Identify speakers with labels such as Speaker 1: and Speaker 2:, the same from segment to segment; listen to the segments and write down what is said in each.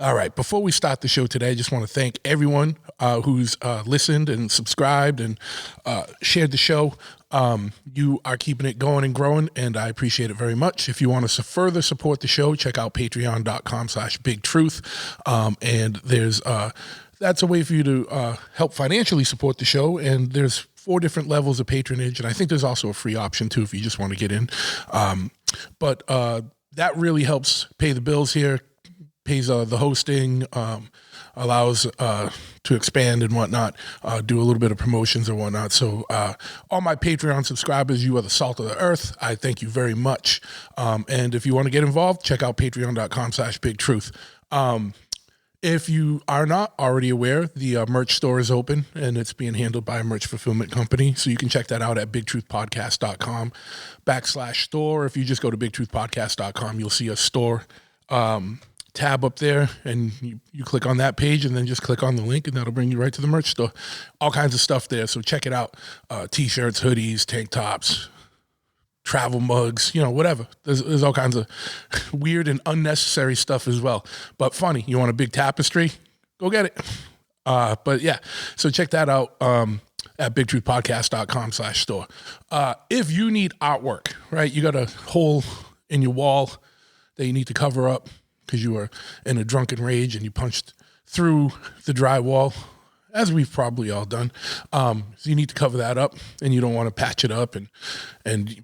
Speaker 1: All right. Before we start the show today, I just want to thank everyone who's listened and subscribed and shared the show. You are keeping it going and growing, and I appreciate it very much. If you want to further support the show, check out patreon.com/bigtruth. And there's that's a way for you to help financially support the show. And there's 4 different levels of patronage. And I think there's also a free option too if you just want to get in. But that really helps pay the bills here. Pays the hosting, allows to expand and whatnot, do a little bit of promotions and whatnot. So all my Patreon subscribers, you are the salt of the earth. I thank you very much. And if you want to get involved, check out patreon.com/bigtruth. If you are not already aware, the merch store is open and it's being handled by a merch fulfillment company. So you can check that out at bigtruthpodcast.com/store. If you just go to bigtruthpodcast.com, you'll see a store tab up there, and you click on that page and then just click on the link and that'll bring you right to the merch store. All kinds of stuff there, so check it out. T-shirts, hoodies, tank tops, travel mugs, whatever. There's all kinds of weird and unnecessary stuff as well, but funny. You want a big tapestry? Go get it. But yeah, so check that out at bigtruthpodcast.com/store. If you need artwork, right, you got a hole in your wall that you need to cover up because you were in a drunken rage and you punched through the drywall, as we've probably all done. So you need to cover that up, and you don't want to patch it up and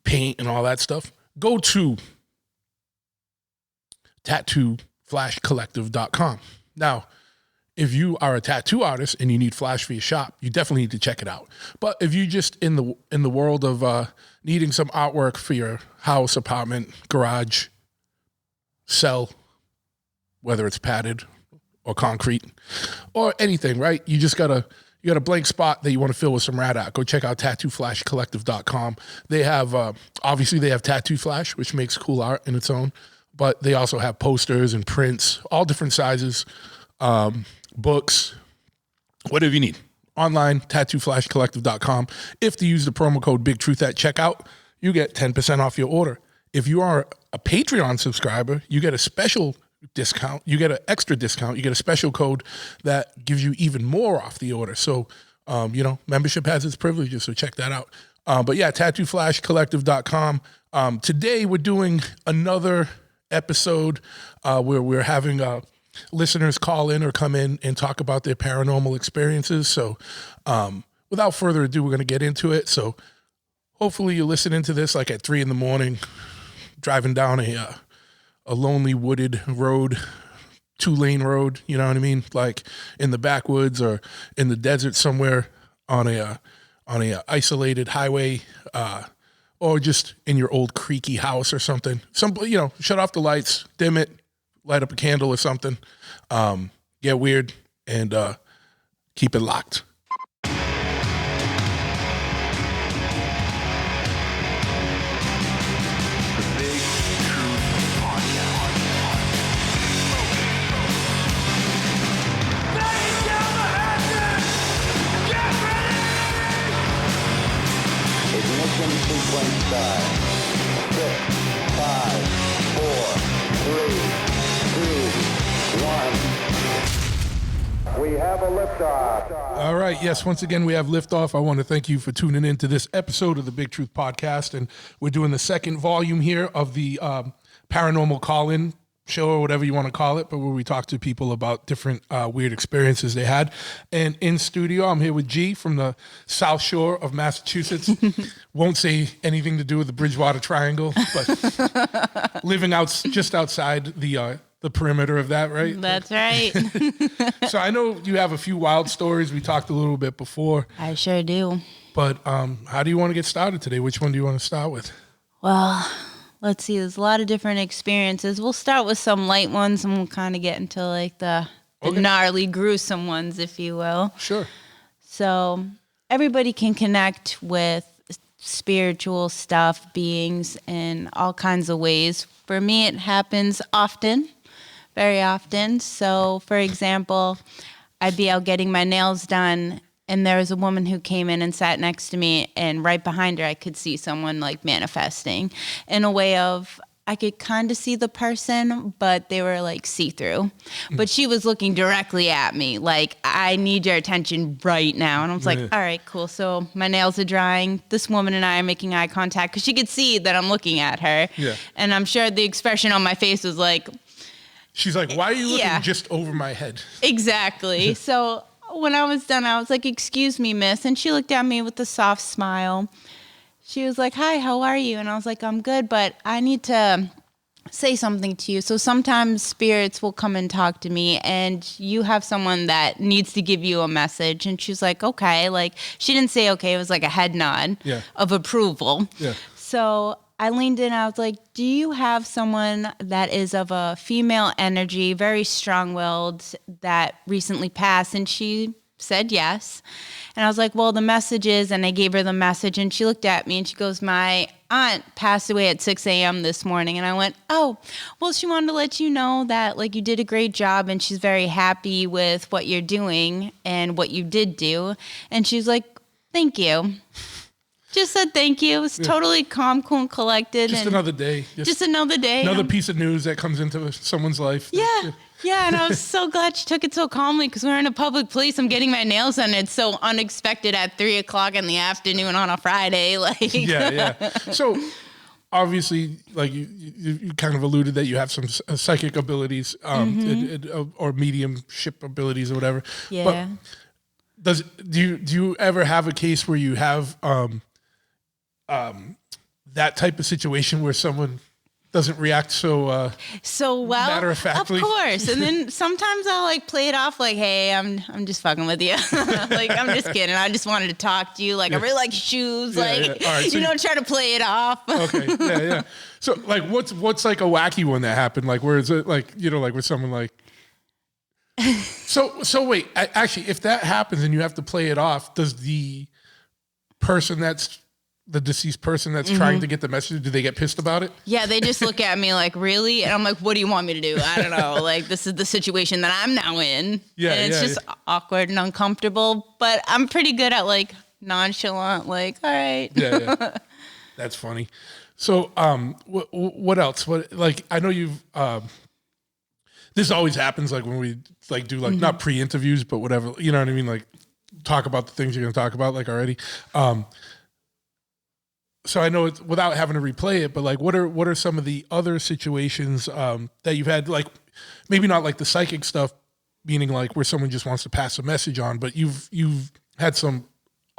Speaker 1: paint and all that stuff. Go to tattooflashcollective.com. Now, if you are a tattoo artist and you need flash for your shop, you definitely need to check it out. But if you just in the world of needing some artwork for your house, apartment, garage, cell, whether it's padded or concrete or anything, right? You got a blank spot that you want to fill with some rad art. Go check out tattooflashcollective.com. They have, obviously they have Tattoo Flash, which makes cool art in its own, but they also have posters and prints, all different sizes, books, whatever you need. Online, tattooflashcollective.com. If you use the promo code BigTruth at checkout, you get 10% off your order. If you are a Patreon subscriber, you get a special discount. You get an extra discount. You get a special code that gives you even more off the order. So, membership has its privileges, so check that out. But yeah, tattooflashcollective.com. Today we're doing another episode where we're having listeners call in or come in and talk about their paranormal experiences. So without further ado, we're going to get into it. So hopefully you're listening to this like at 3 a.m, driving down a lonely wooded road, 2-lane road, you know what I mean? Like in the backwoods or in the desert somewhere on a isolated highway, or just in your old creaky house or something. Shut off the lights, dim it, light up a candle or something, get weird, and keep it locked.
Speaker 2: Sequence start. 6, 5, 4, 3, 2, 1. We have a liftoff.
Speaker 1: All right. Yes. Once again, we have liftoff. I want to thank you for tuning in to this episode of the Big Truth Podcast. And we're doing the second volume here of the Paranormal Call-In show, or whatever you want to call it, but where we talk to people about different weird experiences they had. And in studio, I'm here with G from the South Shore of Massachusetts. Won't say anything to do with the Bridgewater Triangle, but living just outside the perimeter of that, right?
Speaker 3: That's right.
Speaker 1: So I know you have a few wild stories. We talked a little bit before.
Speaker 3: I sure do.
Speaker 1: But how do you want to get started today? Which one do you want to start with?
Speaker 3: Well, let's see. There's a lot of different experiences. We'll start with some light ones, and we'll kind of get into like the gnarly, gruesome ones, if you will.
Speaker 1: Sure.
Speaker 3: So everybody can connect with spiritual stuff, beings, in all kinds of ways. For me, it happens often, very often. So, for example, I'd be out getting my nails done, and there was a woman who came in and sat next to me, and right behind her, I could see someone like manifesting in a way of, I could kind of see the person, but they were like see-through. But she was looking directly at me, like, I need your attention right now. And I was like, all right, cool. So my nails are drying. This woman and I are making eye contact because she could see that I'm looking at her.
Speaker 1: Yeah.
Speaker 3: And I'm sure the expression on my face was like,
Speaker 1: she's like, why are you looking
Speaker 3: Yeah.
Speaker 1: just over my head?
Speaker 3: exactly. So when I was done, I was like, excuse me, miss. And she looked at me with a soft smile. She was like, hi, how are you? And I was like, I'm good, but I need to say something to you. So sometimes spirits will come and talk to me, and you have someone that needs to give you a message. And she's like, okay. Like, she didn't say okay. It was like a head nod of approval.
Speaker 1: Yeah.
Speaker 3: So I leaned in. I was like, do you have someone that is of a female energy, very strong-willed, that recently passed? And she said yes. And I was like, well, the message is, and I gave her the message, and she looked at me and she goes, my aunt passed away at 6 a.m. this morning. And I went, oh, well, she wanted to let you know that, like, you did a great job, and she's very happy with what you're doing and what you did do. And she's like, thank you. Just said thank you. It was totally calm, cool, and collected.
Speaker 1: Just
Speaker 3: and
Speaker 1: another day.
Speaker 3: Just another day.
Speaker 1: Another piece of news that comes into someone's life.
Speaker 3: Yeah. Yeah, and I was so glad she took it so calmly because we're in a public place. I'm getting my nails done. It's so unexpected at 3 o'clock in the afternoon on a Friday. Like,
Speaker 1: Yeah. So obviously, like you kind of alluded that you have some psychic abilities, or mediumship abilities or whatever.
Speaker 3: Yeah.
Speaker 1: But do you ever have a case where you have that type of situation where someone doesn't react so well, matter-of-factly?
Speaker 3: Of course. And then sometimes I'll like play it off like, hey, I'm just fucking with you. Like, I'm just kidding. I just wanted to talk to you. Like, I really like shoes. Like,
Speaker 1: All right, so
Speaker 3: try to play it off.
Speaker 1: Okay. Yeah. So like, what's like a wacky one that happened? Like, where is it like, like with someone like, so wait, actually, if that happens and you have to play it off, does the deceased person that's trying to get the message, do they get pissed about it?
Speaker 3: Yeah, they just look at me like, really? And I'm like, what do you want me to do? I don't know. Like, this is the situation that I'm now in.
Speaker 1: Yeah,
Speaker 3: and it's just awkward and uncomfortable. But I'm pretty good at like nonchalant, like, all right.
Speaker 1: Yeah. That's funny. So, what else? What, like, I know you've, this always happens, like when we like do like not pre-interviews, but whatever, you know what I mean? Like, talk about the things you're going to talk about, like, already. So I know it's without having to replay it, but like, what are some of the other situations that you've had, like maybe not like the psychic stuff, meaning like where someone just wants to pass a message on, but you've had some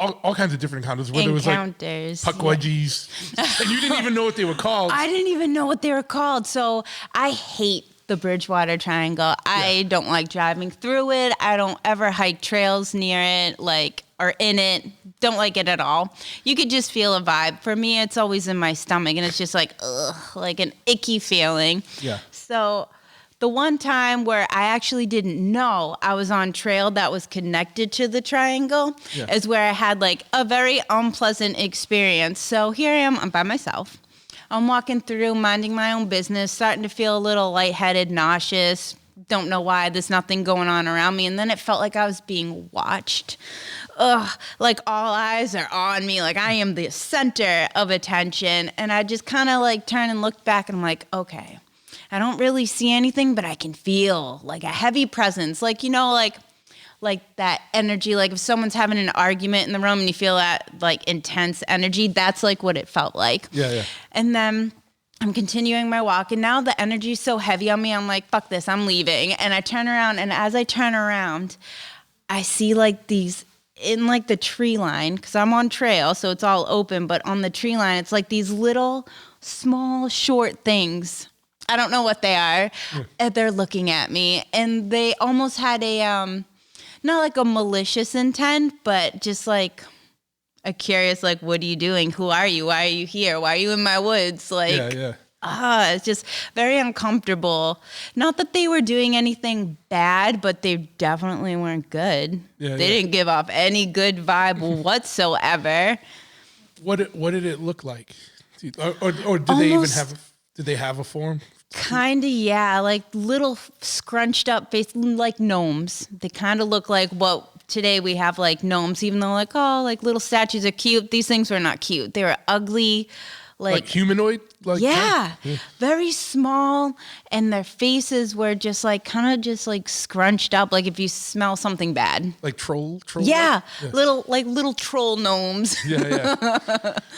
Speaker 1: all kinds of different encounters where there was like puckwudgies, and you didn't even know what they were called.
Speaker 3: I didn't even know what they were called. So I hate the Bridgewater Triangle. I don't like driving through it. I don't ever hike trails near it, like, or in it. Don't like it at all. You could just feel a vibe. For me, it's always in my stomach, and it's just like, ugh, like an icky feeling.
Speaker 1: Yeah.
Speaker 3: So the one time where I actually didn't know I was on trail that was connected to the triangle is where I had like a very unpleasant experience. So here I am, I'm by myself. I'm walking through, minding my own business, starting to feel a little lightheaded, nauseous. Don't know why. There's nothing going on around me. And then it felt like I was being watched. Ugh, like all eyes are on me. Like I am the center of attention. And I just kind of like turn and look back, and I'm like, okay, I don't really see anything, but I can feel like a heavy presence. Like, you know, like that energy. Like if someone's having an argument in the room and you feel that like intense energy, that's like what it felt like.
Speaker 1: Yeah.
Speaker 3: And then I'm continuing my walk, and now the energy is so heavy on me. I'm like, fuck this, I'm leaving. And I turn around, and as I turn around, I see like these in like the tree line, because I'm on trail, so it's all open, but on the tree line, it's like these little small short things. I don't know what they are. And they're looking at me, and they almost had a, not like a malicious intent, but just like a curious, like, what are you doing? Who are you? Why are you here? Why are you in my woods? Like, it's just very uncomfortable. Not that they were doing anything bad, but they definitely weren't good. They didn't give off any good vibe whatsoever.
Speaker 1: What did it look like? Or did they even have a form?
Speaker 3: Kind of, yeah, like little scrunched up face, like gnomes. They kind of look like what today we have, like gnomes, even though like, oh, like little statues are cute. These things were not cute. They were ugly. Like
Speaker 1: humanoid? like
Speaker 3: Yeah, very small, and their faces were just like kind of just like scrunched up, like if you smell something bad.
Speaker 1: like troll.
Speaker 3: Yeah, little troll gnomes.
Speaker 1: Yeah.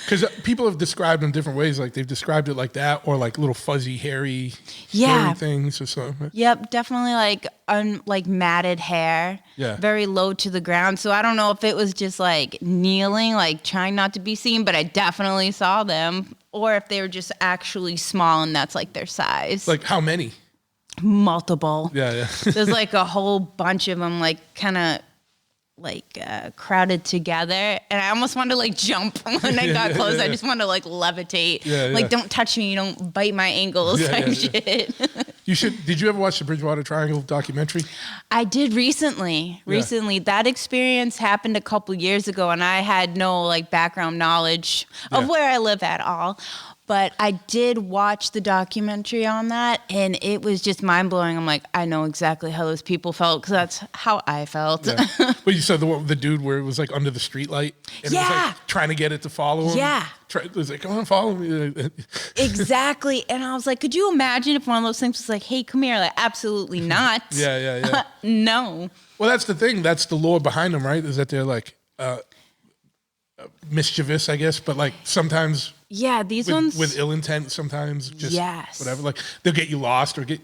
Speaker 1: Because people have described them different ways. Like they've described it like that, or like little fuzzy, hairy things or something.
Speaker 3: Yep, definitely like matted hair.
Speaker 1: Yeah.
Speaker 3: Very low to the ground. So I don't know if it was just like kneeling, like trying not to be seen, but I definitely saw them. Or if they were just actually small and that's like their size.
Speaker 1: Like how many?
Speaker 3: Multiple.
Speaker 1: Yeah.
Speaker 3: There's like a whole bunch of them, like kind of like crowded together, and I almost wanted to like jump when I got close. I just wanted to like levitate. Like, don't touch me, you don't bite my ankles type shit.
Speaker 1: You should. Did you ever watch the Bridgewater Triangle documentary?
Speaker 3: I did recently. That experience happened a couple years ago, and I had no like background knowledge of where I live at all. But I did watch the documentary on that, and it was just mind-blowing. I'm like, I know exactly how those people felt, because that's how I felt.
Speaker 1: Yeah. Well, you said the dude where it was like under the street light, and it was like trying to get it to follow him.
Speaker 3: Yeah.
Speaker 1: It was like, come on, follow me.
Speaker 3: Exactly. And I was like, could you imagine if one of those things was like, hey, come here? Like, absolutely not.
Speaker 1: Yeah.
Speaker 3: No.
Speaker 1: Well, that's the thing. That's the lore behind them, right? Is that they're like mischievous, I guess, but like sometimes...
Speaker 3: Yeah, these ones
Speaker 1: with ill intent. Sometimes, just whatever. Like they'll get you lost or get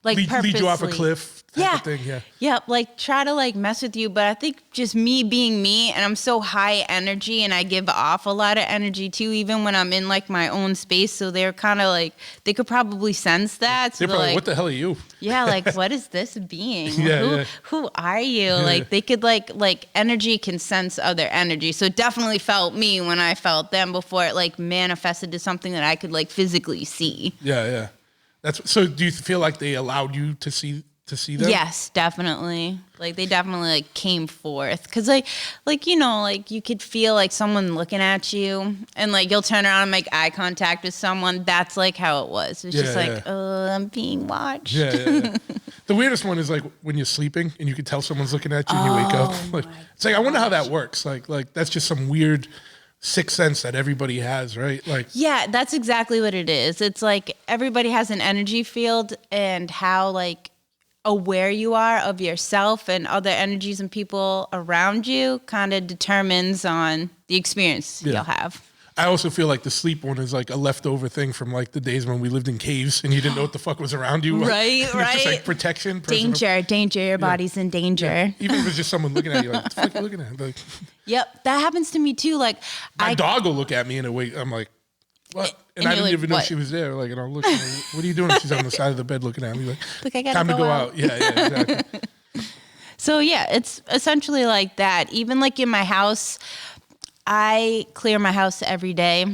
Speaker 3: like
Speaker 1: lead you off a cliff. Type of thing. Yeah.
Speaker 3: Like try to like mess with you. But I think just me being me, and I'm so high energy, and I give off a lot of energy too, even when I'm in like my own space. So they're kind of like they could probably sense that. So
Speaker 1: they're probably
Speaker 3: like,
Speaker 1: what the hell are you?
Speaker 3: Yeah, like what is this being? Who are you?
Speaker 1: Yeah.
Speaker 3: Like they could like energy can sense other energy. So it definitely felt me when I felt them before it like manifested to something that I could like physically see.
Speaker 1: Yeah. That's so. Do you feel like they allowed you to see them?
Speaker 3: Yes, definitely. Like they definitely like came forth, because like you know, like you could feel like someone looking at you, and like you'll turn around and make eye contact with someone. That's like how it was. It's just like, oh, I'm being watched.
Speaker 1: Yeah. The weirdest one is like when you're sleeping and you can tell someone's looking at you and you wake up. Like it's like I wonder how that works. Like that's just some weird sixth sense that everybody has, right? Like
Speaker 3: yeah, that's exactly what it is. It's like everybody has an energy field, and how like aware you are of yourself and other energies and people around you kind of determines on the experience you'll have.
Speaker 1: I also feel like the sleep one is like a leftover thing from like the days when we lived in caves and you didn't know what the fuck was around you.
Speaker 3: Right.
Speaker 1: It's just like protection.
Speaker 3: Danger, your body's in danger.
Speaker 1: Yeah. Even if it's just someone looking at you, like, what the fuck are you looking at? Like,
Speaker 3: yep, that happens to me too. Like
Speaker 1: my dog will look at me in a way, I'm like, what? And I didn't even know she was there. Like, and I'm looking, like, what are you doing? She's on the side of the bed looking at me. Like,
Speaker 3: I gotta
Speaker 1: time to go out. Yeah, exactly.
Speaker 3: So yeah, it's essentially like that. Even like in my house, I clear my house every day.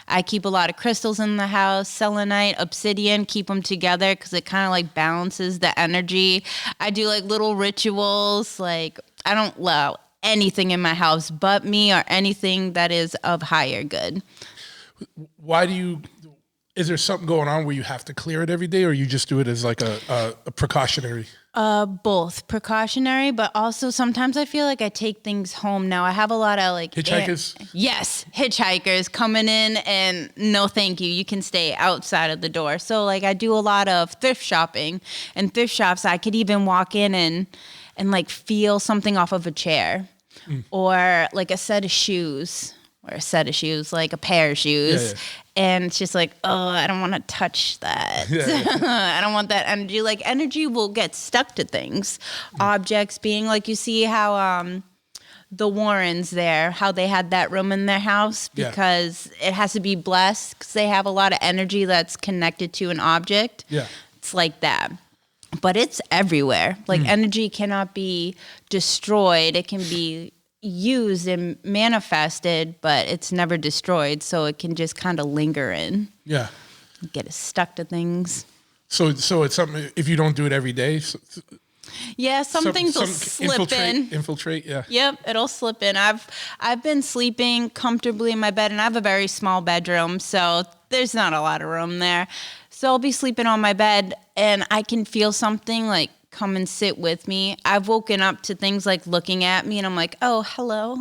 Speaker 3: I keep a lot of crystals in the house, selenite, obsidian, keep them together because it kind of like balances the energy. I do like little rituals. Like I don't allow anything in my house but me or anything that is of higher good.
Speaker 1: Why do you, is there something going on where you have to clear it every day, or you just do it as like a precautionary?
Speaker 3: Both precautionary, but also sometimes I feel like I take things home now. I have a lot of like
Speaker 1: hitchhikers.
Speaker 3: Yes, hitchhikers coming in, and no thank you. You can stay outside of the door. So like I do a lot of thrift shopping, and thrift shops I could even walk in and like feel something off of a chair, or like a set of shoes. Or a set of shoes, like a pair of shoes. And it's just like, oh, I don't want to touch that. I don't want that energy. Like energy will get stuck to things. Objects being like, you see how the Warrens there, how they had that room in their house because it has to be blessed because they have a lot of energy that's connected to an object.
Speaker 1: Yeah.
Speaker 3: It's like that. But it's everywhere. Like energy cannot be destroyed. It can be used and manifested, but it's never destroyed, so it can just kind of linger in.
Speaker 1: Yeah.
Speaker 3: Get it stuck to things.
Speaker 1: So it's something, if you don't do it every day.
Speaker 3: Yeah, some things will slip
Speaker 1: Infiltrate, yeah.
Speaker 3: Yep, it'll slip in. I've been sleeping comfortably in my bed, and I have a very small bedroom, so there's not a lot of room there. So I'll be sleeping on my bed, and I can feel something like come and sit with me. I've woken up to things like looking at me and I'm like, oh, hello.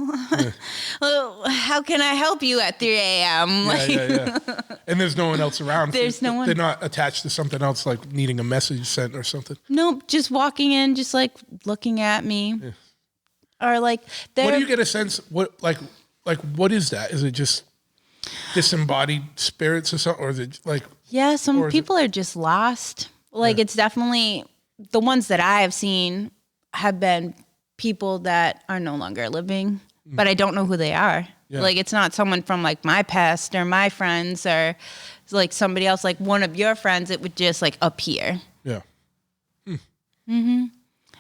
Speaker 3: Oh, how can I help you at 3 a.m.?
Speaker 1: Yeah. And there's no one else around.
Speaker 3: There's no one.
Speaker 1: They're not attached to something else, like needing a message sent or something.
Speaker 3: Nope, just walking in, just like looking at me. Yeah. Or like,
Speaker 1: what do you get a sense, what is that? Is it just disembodied spirits or something? Or is it like...
Speaker 3: Yeah, some people are just lost. Like, it's definitely... The ones that I have seen have been people that are no longer living, but I don't know who they are. Yeah. Like, it's not someone from, like, my past or my friends or, like, somebody else, like one of your friends. It would just, like, appear.
Speaker 1: Yeah.
Speaker 3: Mm-hmm.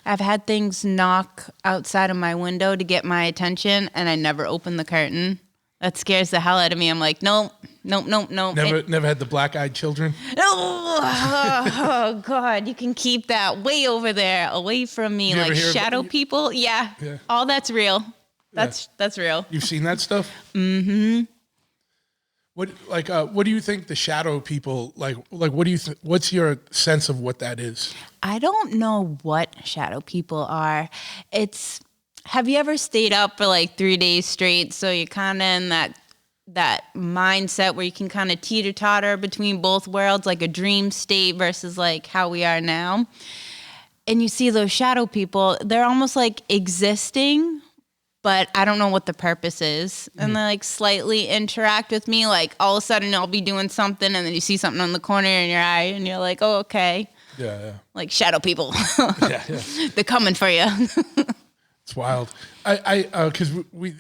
Speaker 3: I've had things knock outside of my window to get my attention, and I never open the curtain. That scares the hell out of me. I'm like, nope.
Speaker 1: Never had the black-eyed children?
Speaker 3: Oh, God. You can keep that way over there, away from me. Like shadow people? Yeah. All that's real. That's real.
Speaker 1: You've seen that stuff? Mm-hmm. What do you think the shadow people, what do you what's your sense of what that is?
Speaker 3: I don't know what shadow people are. Have you ever stayed up for like 3 days straight? So you're kind of in that mindset where you can kind of teeter-totter between both worlds, like a dream state versus like how we are now. And you see those shadow people, they're almost like existing, but I don't know what the purpose is. And they like slightly interact with me. Like all of a sudden I'll be doing something and then you see something on the corner in your eye and you're like, oh, okay.
Speaker 1: Yeah.
Speaker 3: Like shadow people.
Speaker 1: Yeah.
Speaker 3: They're coming for you.
Speaker 1: It's wild. Because we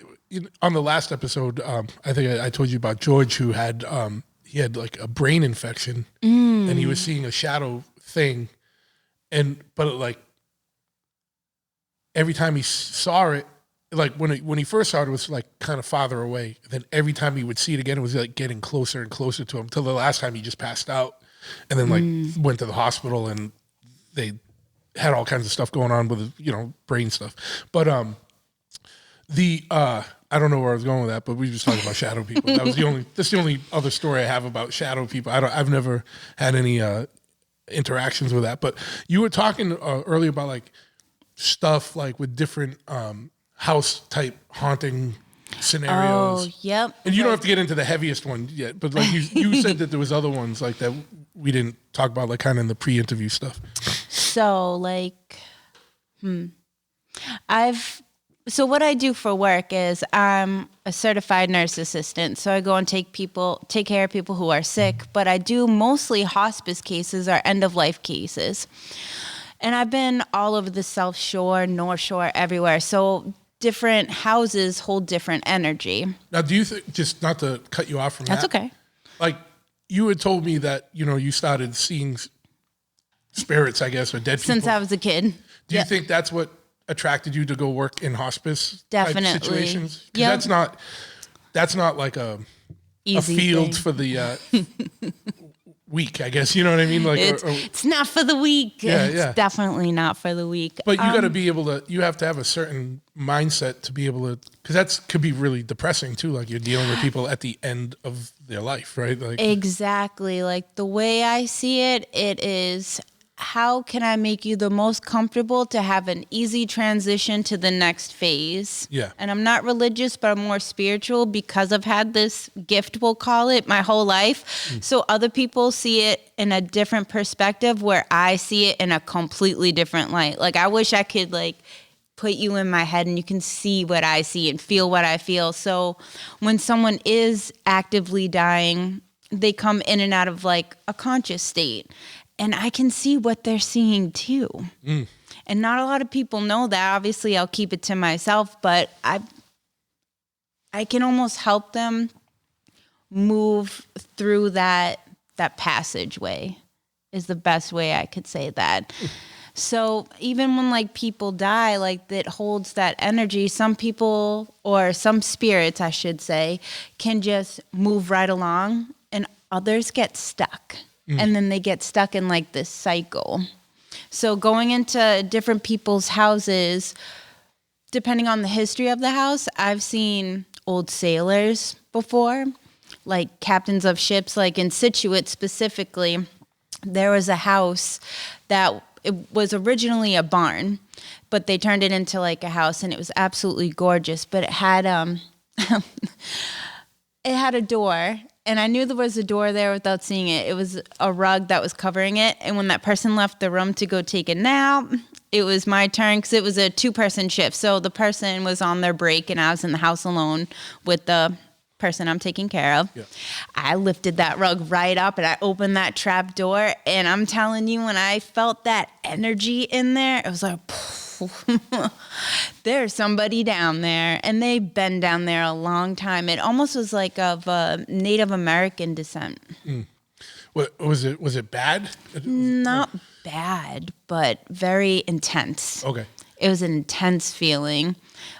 Speaker 1: on the last episode, I think I told you about George, who had he had like a brain infection, and he was seeing a shadow thing, but like every time he saw it, like when he first saw it, it was like kind of farther away. And then every time he would see it again, it was like getting closer and closer to him. Till the last time he just passed out, and then like went to the hospital, and they had all kinds of stuff going on with brain stuff. But I don't know where I was going with that, but we were just talking about shadow people. That's the only other story I have about shadow people. I've never had any interactions with that. But you were talking earlier about like stuff like with different house type haunting scenarios.
Speaker 3: Oh, yep.
Speaker 1: And you don't have to get into the heaviest one yet, but like you said that there was other ones like that we didn't talk about, like kind of in the pre-interview stuff.
Speaker 3: So like, So what I do for work is I'm a certified nurse assistant. So I go and take care of people who are sick, but I do mostly hospice cases or end of life cases. And I've been all over the South Shore, North Shore, everywhere. So different houses hold different energy.
Speaker 1: Now, do you think, just not to cut you off from
Speaker 3: That's okay.
Speaker 1: Like you had told me that, you started seeing spirits, I guess, or dead people.
Speaker 3: Since I was a kid.
Speaker 1: Do you think that's what attracted you to go work in hospice
Speaker 3: Definitely.
Speaker 1: type situations? Because that's not like a field for the weak, I guess. You know what I mean? Like
Speaker 3: it's not for the weak.
Speaker 1: Yeah,
Speaker 3: it's definitely not for the weak.
Speaker 1: But you got to be able to. You have to have a certain mindset to be able to, because that could be really depressing too. Like you're dealing with people at the end of their life, right? Like
Speaker 3: exactly. Like the way I see it, it is, how can I make you the most comfortable to have an easy transition to the next phase?
Speaker 1: Yeah.
Speaker 3: And I'm not religious, but I'm more spiritual because I've had this gift, we'll call it, my whole life. So other people see it in a different perspective where I see it in a completely different light. Like I wish I could like put you in my head and you can see what I see and feel what I feel. So when someone is actively dying, they come in and out of like a conscious state. And I can see what they're seeing too. And not a lot of people know that. Obviously, I'll keep it to myself, but I can almost help them move through that passageway is the best way I could say that. So even when like people die, like that holds that energy, some people, or some spirits, I should say, can just move right along and others get stuck. And then they get stuck in like this cycle. So going into different people's houses, depending on the history of the house, I've seen old sailors before, like captains of ships, like in Situate specifically. There was a house that it was originally a barn, but they turned it into like a house, and it was absolutely gorgeous. But it had it had a door, and I knew there was a door there without seeing it. It was a rug that was covering it, and when that person left the room to go take a nap, it was my turn because it was a 2-person shift. So the person was on their break, and I was in the house alone with the person I'm taking care of. Yeah. I lifted that rug right up, and I opened that trap door, and I'm telling you, when I felt that energy in there, it was like, there's somebody down there, and they've been down there a long time. It almost was like of Native American descent.
Speaker 1: What was it? Was it bad?
Speaker 3: Not bad, but very intense.
Speaker 1: Okay.
Speaker 3: It was an intense feeling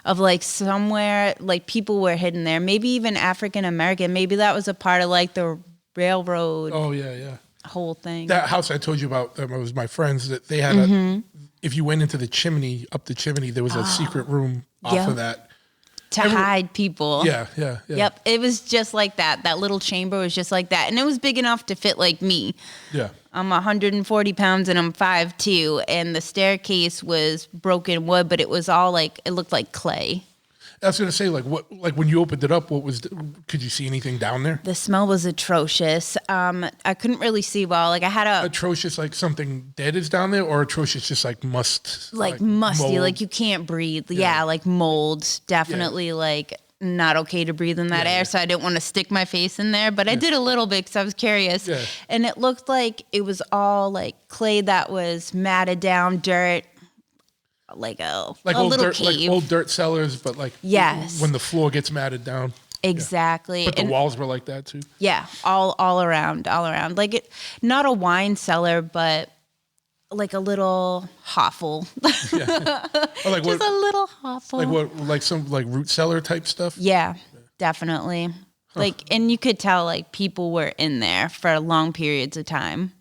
Speaker 3: of like somewhere, like people were hidden there. Maybe even African American. Maybe that was a part of like the railroad.
Speaker 1: Oh yeah.
Speaker 3: Whole thing.
Speaker 1: That house I told you about, it was my friends, that they had if you went into the chimney, up the chimney, there was a secret room off of that.
Speaker 3: To hide people.
Speaker 1: Yeah.
Speaker 3: Yep. It was just like that. That little chamber was just like that. And it was big enough to fit like me.
Speaker 1: Yeah.
Speaker 3: I'm 140 pounds and I'm 5'2", and the staircase was broken wood, but it was all like, it looked like clay.
Speaker 1: I was gonna say, like, when you opened it up, could you see anything down there?
Speaker 3: The smell was atrocious. I couldn't really see well. Like I had
Speaker 1: atrocious, like something dead is down there, or atrocious, just like musty,
Speaker 3: mold.
Speaker 1: Like
Speaker 3: you can't breathe. Yeah, like mold. Definitely like not okay to breathe in that air. So I didn't want to stick my face in there, but I did a little bit because I was curious. Yeah. And it looked like it was all like clay that was matted down, dirt. Like a little
Speaker 1: dirt,
Speaker 3: cave.
Speaker 1: like old dirt cellars, but like when the floor gets matted down.
Speaker 3: Exactly.
Speaker 1: But the walls were like that too.
Speaker 3: Yeah, all around. Like not a wine cellar, but like a little hovel.
Speaker 1: Or like
Speaker 3: just a little hovel.
Speaker 1: Like what? Like some like root cellar type stuff.
Speaker 3: Yeah, definitely. Like, and you could tell like people were in there for long periods of time.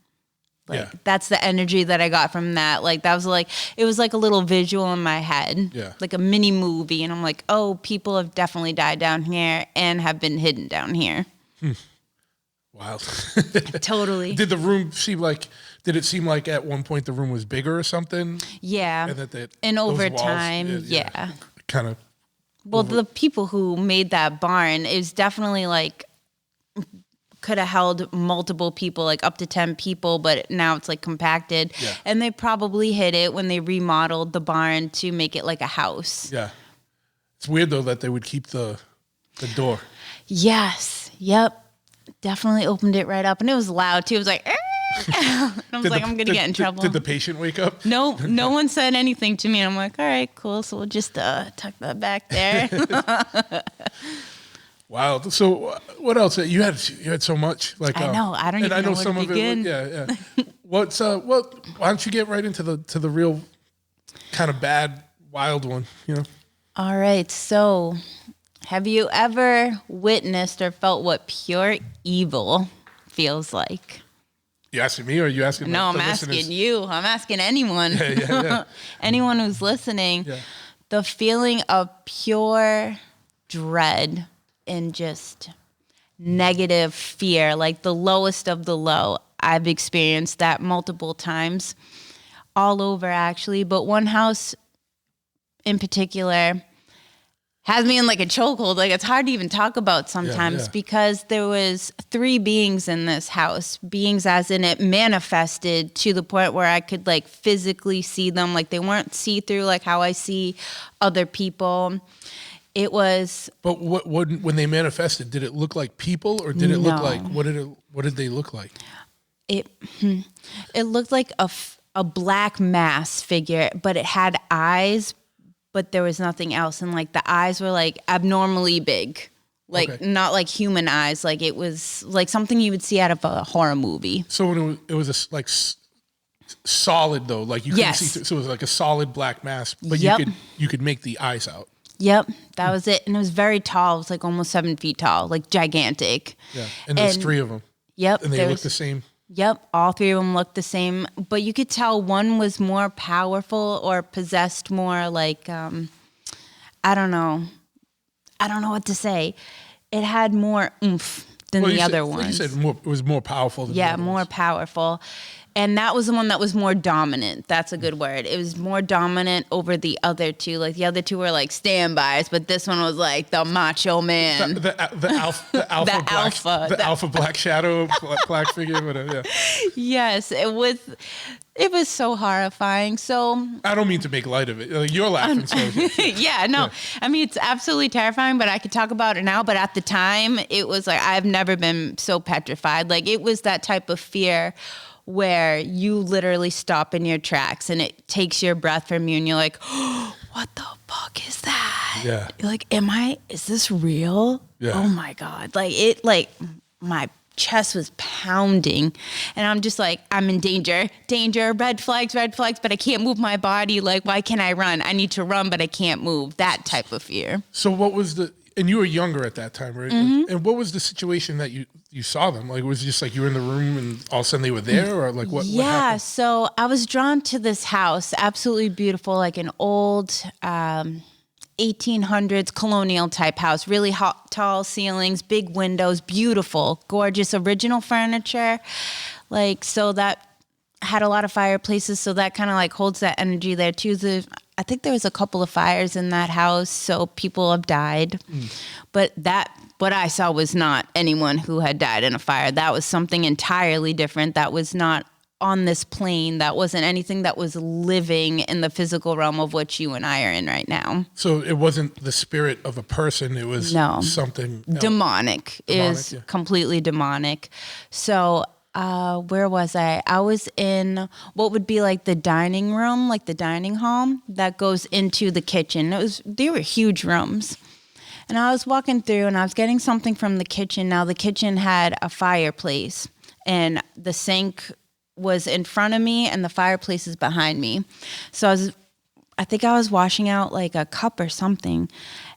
Speaker 3: Like that's the energy that I got from that. Like that was like, it was like a little visual in my head. Yeah. Like a mini movie. And I'm like, oh, people have definitely died down here and have been hidden down here.
Speaker 1: Wow.
Speaker 3: Totally.
Speaker 1: Did it seem like at one point the room was bigger or something?
Speaker 3: Yeah. And over time,
Speaker 1: kind of.
Speaker 3: Well, the people who made that barn, it was definitely like, could have held multiple people, like up to 10 people, but now it's like compacted. Yeah. And they probably hid it when they remodeled the barn to make it like a house. Yeah.
Speaker 1: It's weird though that they would keep the door.
Speaker 3: Yes. Yep. Definitely opened it right up, and it was loud too. It was like, I was like, I'm gonna get in trouble.
Speaker 1: Did the patient wake up?
Speaker 3: No one said anything to me. I'm like, all right, cool. So we'll just tuck that back there.
Speaker 1: Wow. So what else? You had so much. Like
Speaker 3: I know. I don't even know where to begin.
Speaker 1: Yeah. Why don't you get right into the real kind of bad, wild one? You know.
Speaker 3: All right. So, have you ever witnessed or felt what pure evil feels like?
Speaker 1: You asking me, or are you asking?
Speaker 3: No, I'm asking you. I'm asking anyone. Yeah. Anyone who's listening. Yeah. The feeling of pure dread and just negative fear, like the lowest of the low. I've experienced that multiple times, all over actually. But one house in particular has me in like a chokehold. Like it's hard to even talk about sometimes because there was 3 beings in this house. Beings as in it manifested to the point where I could like physically see them. Like they weren't see-through like how I see other people. It was. But
Speaker 1: when they manifested, did it look like people, or did it look like what did they look like?
Speaker 3: It looked like a black mass figure, but it had eyes, but there was nothing else, and like the eyes were like abnormally big, like not like human eyes. Like it was like something you would see out of a horror movie.
Speaker 1: So when it was like solid though, like you couldn't see. So it was like a solid black mass, but you could make the eyes out.
Speaker 3: Yep, that was it. And it was very tall. It was like almost 7 feet tall, like gigantic.
Speaker 1: Yeah, and there's 3 of them.
Speaker 3: Yep.
Speaker 1: And they looked the same.
Speaker 3: Yep, all 3 of them looked the same. But you could tell one was more powerful or possessed more like, I don't know what to say. It had more oomph than the other ones.
Speaker 1: You said it was more powerful than the other
Speaker 3: more
Speaker 1: ones.
Speaker 3: powerful. And that was the one that was more dominant. That's a good word. It was more dominant over the other two. Like the other two were like standbys, but this one was like the macho man.
Speaker 1: The alpha black shadow, black figure, whatever. Yeah.
Speaker 3: Yes, it was so horrifying. So
Speaker 1: I don't mean to make light of it. Like, you're laughing, so
Speaker 3: yeah, no.
Speaker 1: Yeah.
Speaker 3: I mean, it's absolutely terrifying, but I could talk about it now. But at the time, it was like I've never been so petrified. Like it was that type of fear where you literally stop in your tracks and it takes your breath from you and you're like, oh, what the fuck is that?
Speaker 1: Yeah.
Speaker 3: You're like, is this real?
Speaker 1: Yeah.
Speaker 3: Oh my God. My chest was pounding and I'm just like, I'm in danger, red flags, but I can't move my body. Like, why can't I run? I need to run, but I can't move. That type of fear.
Speaker 1: So what was and you were younger at that time, right?
Speaker 3: Mm-hmm.
Speaker 1: And what was the situation that you saw them? Like, was it just like you were in the room and all of a sudden they were there, or like what happened?
Speaker 3: So I was drawn to this house, absolutely beautiful, like an old 1800s colonial type house, really tall ceilings, big windows, beautiful, gorgeous, original furniture. Like, so that had a lot of fireplaces, so that kind of like holds that energy there too. I think there was a couple of fires in that house, so people have died. But what I saw was not anyone who had died in a fire. That was something entirely different. That was not on this plane. That wasn't anything that was living in the physical realm of what you and I are in right now.
Speaker 1: So it wasn't the spirit of a person. It was something else.
Speaker 3: Demonic. It is completely demonic. So where was I? I was in what would be like the dining room, like the dining hall that goes into the kitchen. They were huge rooms. And I was walking through and I was getting something from the kitchen. Now the kitchen had a fireplace and the sink was in front of me and the fireplace is behind me. So I think I was washing out like a cup or something.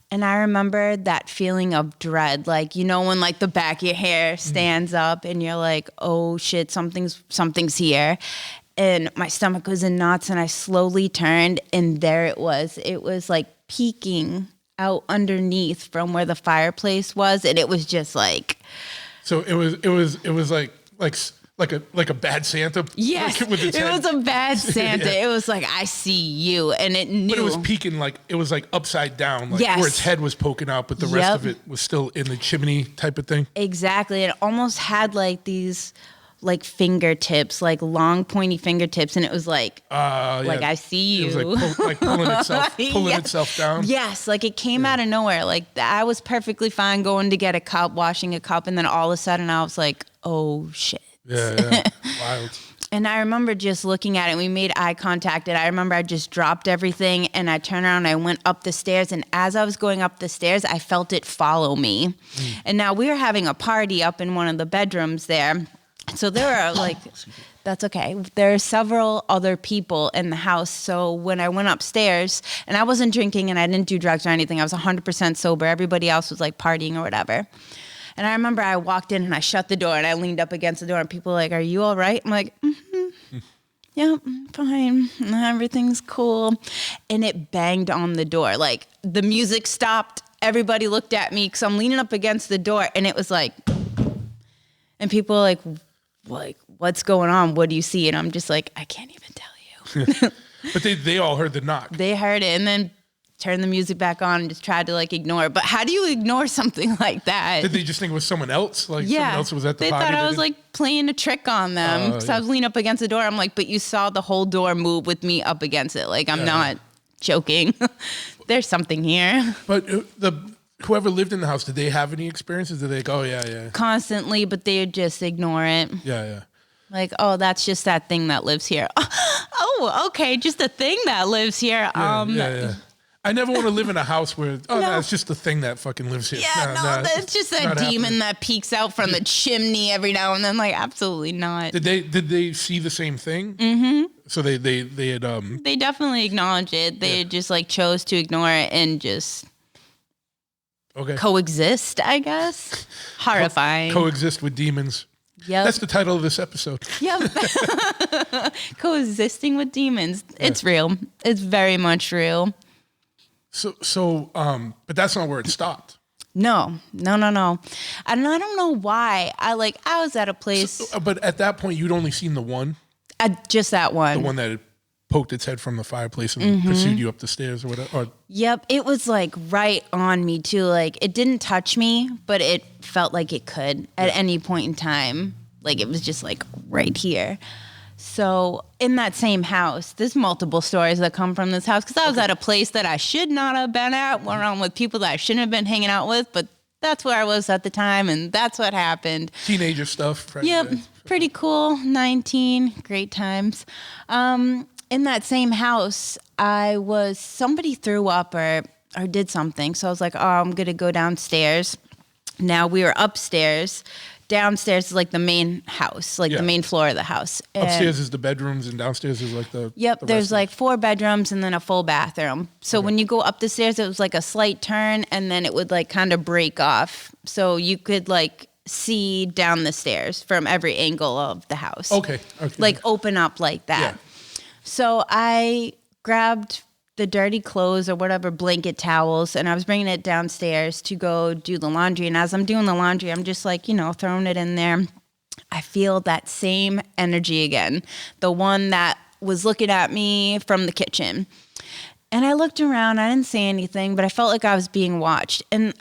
Speaker 3: And I remember that feeling of dread, like, you know, when like the back of your hair stands up and you're like, oh shit, something's here. And my stomach was in knots and I slowly turned and there it was. It was like peeking out underneath from where the fireplace was. And it was just like.
Speaker 1: So it was like a bad Santa.
Speaker 3: Yes,
Speaker 1: like with its
Speaker 3: it
Speaker 1: head.
Speaker 3: was a bad Santa.
Speaker 1: Yeah.
Speaker 3: It was like, I see you, and it knew.
Speaker 1: But it was peeking like, it was like upside down, like
Speaker 3: Yes.
Speaker 1: where its head was poking out, but the rest of it was still in the chimney type of thing.
Speaker 3: Exactly. It almost had like these like fingertips, like long pointy fingertips, and it was like I see you.
Speaker 1: It was like pulling itself down.
Speaker 3: Yes, like it came out of nowhere. Like I was perfectly fine going to get a cup, washing a cup, and then all of a sudden I was like, oh shit.
Speaker 1: Yeah. Wild.
Speaker 3: And I remember just looking at it, and we made eye contact, and I remember I just dropped everything, and I turned around, and I went up the stairs, and as I was going up the stairs, I felt it follow me. And now we were having a party up in one of the bedrooms there, so there were like, that's okay. There are several other people in the house, so when I went upstairs, and I wasn't drinking, and I didn't do drugs or anything, I was 100% sober, everybody else was like partying or whatever. And I remember I walked in and I shut the door and I leaned up against the door and people were like, are you all right? I'm like, yeah, I'm fine. Everything's cool. And it banged on the door. Like the music stopped. Everybody looked at me because I'm leaning up against the door and it was like, and people were like, what's going on? What do you see? And I'm just like, I can't even tell you.
Speaker 1: But they all heard the knock.
Speaker 3: They heard it and then turned the music back on and just tried to like ignore it. But how do you ignore something like that?
Speaker 1: Did they just think it was someone else? Like someone else was at the
Speaker 3: they
Speaker 1: party?
Speaker 3: They thought I was like playing a trick on them because I was leaning up against the door. I'm like, but you saw the whole door move with me up against it. Like I'm not joking. There's something here.
Speaker 1: But whoever lived in the house, did they have any experiences? Did they go, oh yeah.
Speaker 3: Constantly, but they would just ignore it.
Speaker 1: Yeah.
Speaker 3: Like, oh, that's just that thing that lives here. Oh, okay, just a thing that lives here.
Speaker 1: Yeah. I never want to live in a house where, that's just the thing that fucking lives here.
Speaker 3: Yeah, that's just that demon that peeks out from the chimney every now and then. Like, absolutely not.
Speaker 1: Did they see the same thing? Mm-hmm. So they had
Speaker 3: They definitely acknowledged it. They just like chose to ignore it and just coexist, I guess. Horrifying.
Speaker 1: Coexist with demons.
Speaker 3: Yep.
Speaker 1: That's the title of this episode.
Speaker 3: Yep. Coexisting with demons. Yeah. It's real. It's very much real.
Speaker 1: So, but that's not where it stopped.
Speaker 3: No. And I don't know why. I was at a place.
Speaker 1: But at that point, you'd only seen the one.
Speaker 3: Just that one.
Speaker 1: The one that had poked its head from the fireplace and pursued you up the stairs or whatever? Or,
Speaker 3: Yep, it was like right on me too. Like it didn't touch me, but it felt like it could at any point in time. Like it was just like right here. So in that same house, there's multiple stories that come from this house because I was at a place that I should not have been at, around with people that I shouldn't have been hanging out with, but that's where I was at the time, and that's what happened.
Speaker 1: teenager stuff. Right?
Speaker 3: Yep, pretty cool. 19, great times. In that same house, somebody threw up or did something. So I was like, oh, I'm going to go downstairs. Now we were upstairs. Downstairs is like the main house, like the main floor of the house. And
Speaker 1: upstairs is the bedrooms and downstairs is like the...
Speaker 3: Yep,
Speaker 1: the
Speaker 3: there's
Speaker 1: rest
Speaker 3: like 4 bedrooms and then a full bathroom. So when you go up the stairs, it was like a slight turn and then it would like kind of break off. So you could like see down the stairs from every angle of the house.
Speaker 1: Okay.
Speaker 3: Like open up like that.
Speaker 1: Yeah.
Speaker 3: So I grabbed the dirty clothes or whatever, blanket towels, and I was bringing it downstairs to go do the laundry. And as I'm doing the laundry, I'm just like, throwing it in there. I feel that same energy again, the one that was looking at me from the kitchen. And I looked around, I didn't say anything, but I felt like I was being watched. And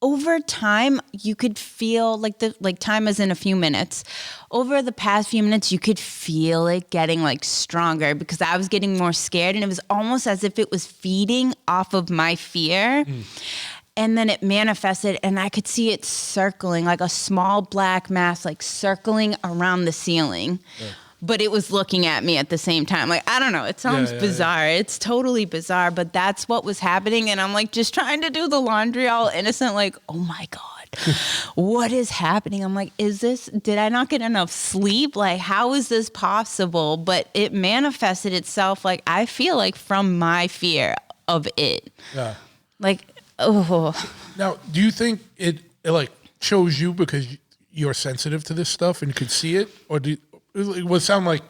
Speaker 3: over time, you could feel like time is in a few minutes. Over the past few minutes, you could feel it getting like stronger because I was getting more scared, and it was almost as if it was feeding off of my fear. And then it manifested, and I could see it circling like a small black mass, like circling around the ceiling. Yeah. But it was looking at me at the same time. Like, I don't know. It sounds bizarre. Yeah. It's totally bizarre, but that's what was happening. And I'm like just trying to do the laundry all innocent, like, oh my God, what is happening? I'm like, did I not get enough sleep? Like, how is this possible? But it manifested itself, like, I feel like from my fear of it. Yeah. Like, oh.
Speaker 1: Now, do you think it like chose you because you're sensitive to this stuff and could see it? Or it would sound like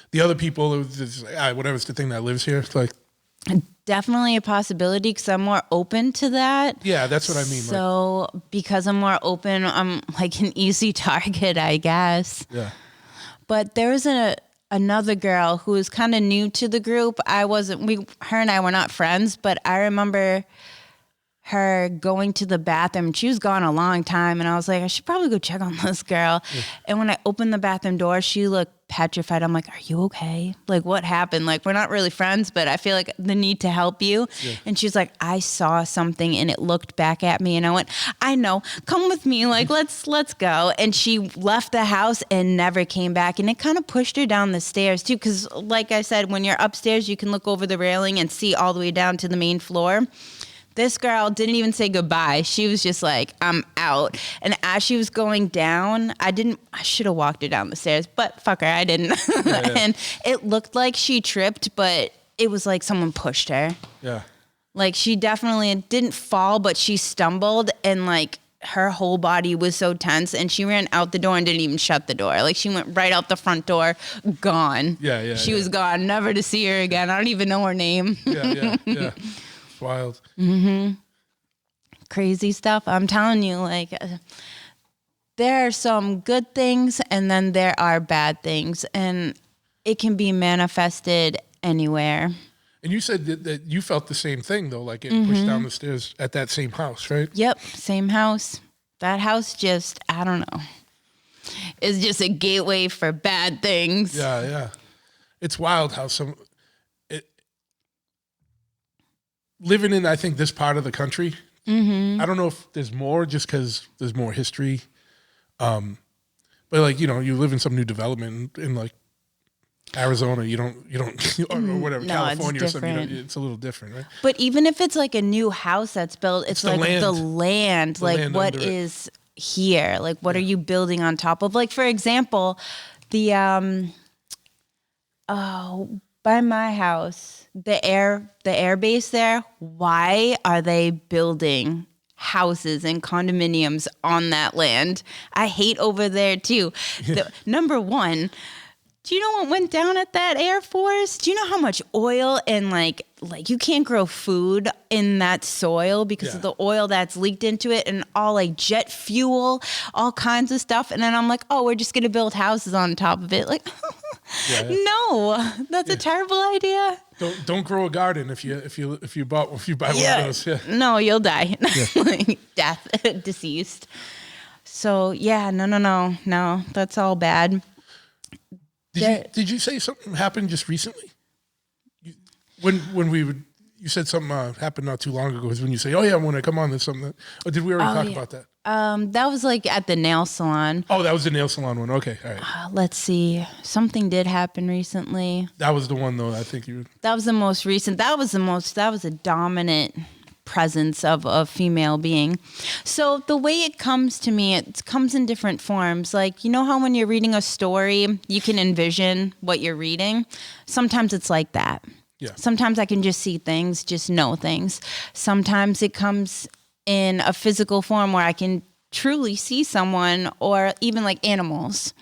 Speaker 1: the other people, it was just, whatever's the thing that lives here. It's like
Speaker 3: definitely a possibility because I'm more open to that.
Speaker 1: Yeah, that's what I mean.
Speaker 3: So because I'm more open, I'm like an easy target, I guess. Yeah. But there was another girl who was kind of new to the group. Her and I were not friends, but I remember her going to the bathroom. She was gone a long time, and I was like, I should probably go check on this girl. Yeah. And when I opened the bathroom door, she looked petrified. I'm like, are you okay? Like, what happened? Like, we're not really friends, but I feel like the need to help you. Yeah. And she's like, I saw something, and it looked back at me, and I went, I know, come with me. Like, let's go. And she left the house and never came back. And it kind of pushed her down the stairs too, because like I said, when you're upstairs, you can look over the railing and see all the way down to the main floor. This girl didn't even say goodbye. She was just like, I'm out. And as she was going down, I should have walked her down the stairs, but fuck her, I didn't. Yeah. And it looked like she tripped, but it was like someone pushed her. Yeah. Like she definitely didn't fall, but she stumbled and like her whole body was so tense and she ran out the door and didn't even shut the door. Like she went right out the front door, gone. Yeah. She was gone, never to see her again. I don't even know her name.
Speaker 1: Yeah. Wild.
Speaker 3: Mm-hmm. Crazy stuff. I'm telling you, like, there are some good things and then there are bad things, and it can be manifested anywhere.
Speaker 1: And you said that you felt the same thing, though, like getting pushed down the stairs at that same house, right?
Speaker 3: Yep, same house. That house just, I don't know, is just a gateway for bad things.
Speaker 1: Yeah. It's wild how living in, I think, this part of the country, I don't know if there's more just because there's more history. But like, you live in some new development in like Arizona, you don't or whatever,
Speaker 3: no,
Speaker 1: California or something, it's a little different, right?
Speaker 3: But even if it's like a new house that's built, it's like the land, like what is here? Like what are you building on top of? Like, for example, the by my house, the air base there, why are they building houses and condominiums on that land? I hate over there too. Number one, do you know what went down at that Air Force? Do you know how much oil and like you can't grow food in that soil because of the oil that's leaked into it, and all like jet fuel, all kinds of stuff. And then I'm like, oh, we're just going to build houses on top of it. Like,
Speaker 1: Yeah.
Speaker 3: No, that's a terrible idea.
Speaker 1: Don't grow a garden if you buy one of those. Yeah.
Speaker 3: No, you'll die. Like death, deceased. So yeah, no. That's all bad.
Speaker 1: Did you say something happened just recently? You said something happened not too long ago. Was when you say, "Oh yeah, when I come on, there's something." Or did we already talk about that?
Speaker 3: That was like at the nail salon.
Speaker 1: Oh, that was the nail salon one. Okay, all right.
Speaker 3: Let's see. Something did happen recently.
Speaker 1: That was the one though. I think you.
Speaker 3: That was the most recent. That was a dominant presence of a female being. So the way it comes to me, it comes in different forms. Like, you know how when you're reading a story, you can envision what you're reading? Sometimes it's like that.
Speaker 1: Yeah.
Speaker 3: Sometimes I can just see things, just know things. Sometimes it comes in a physical form where I can truly see someone, or even like animals.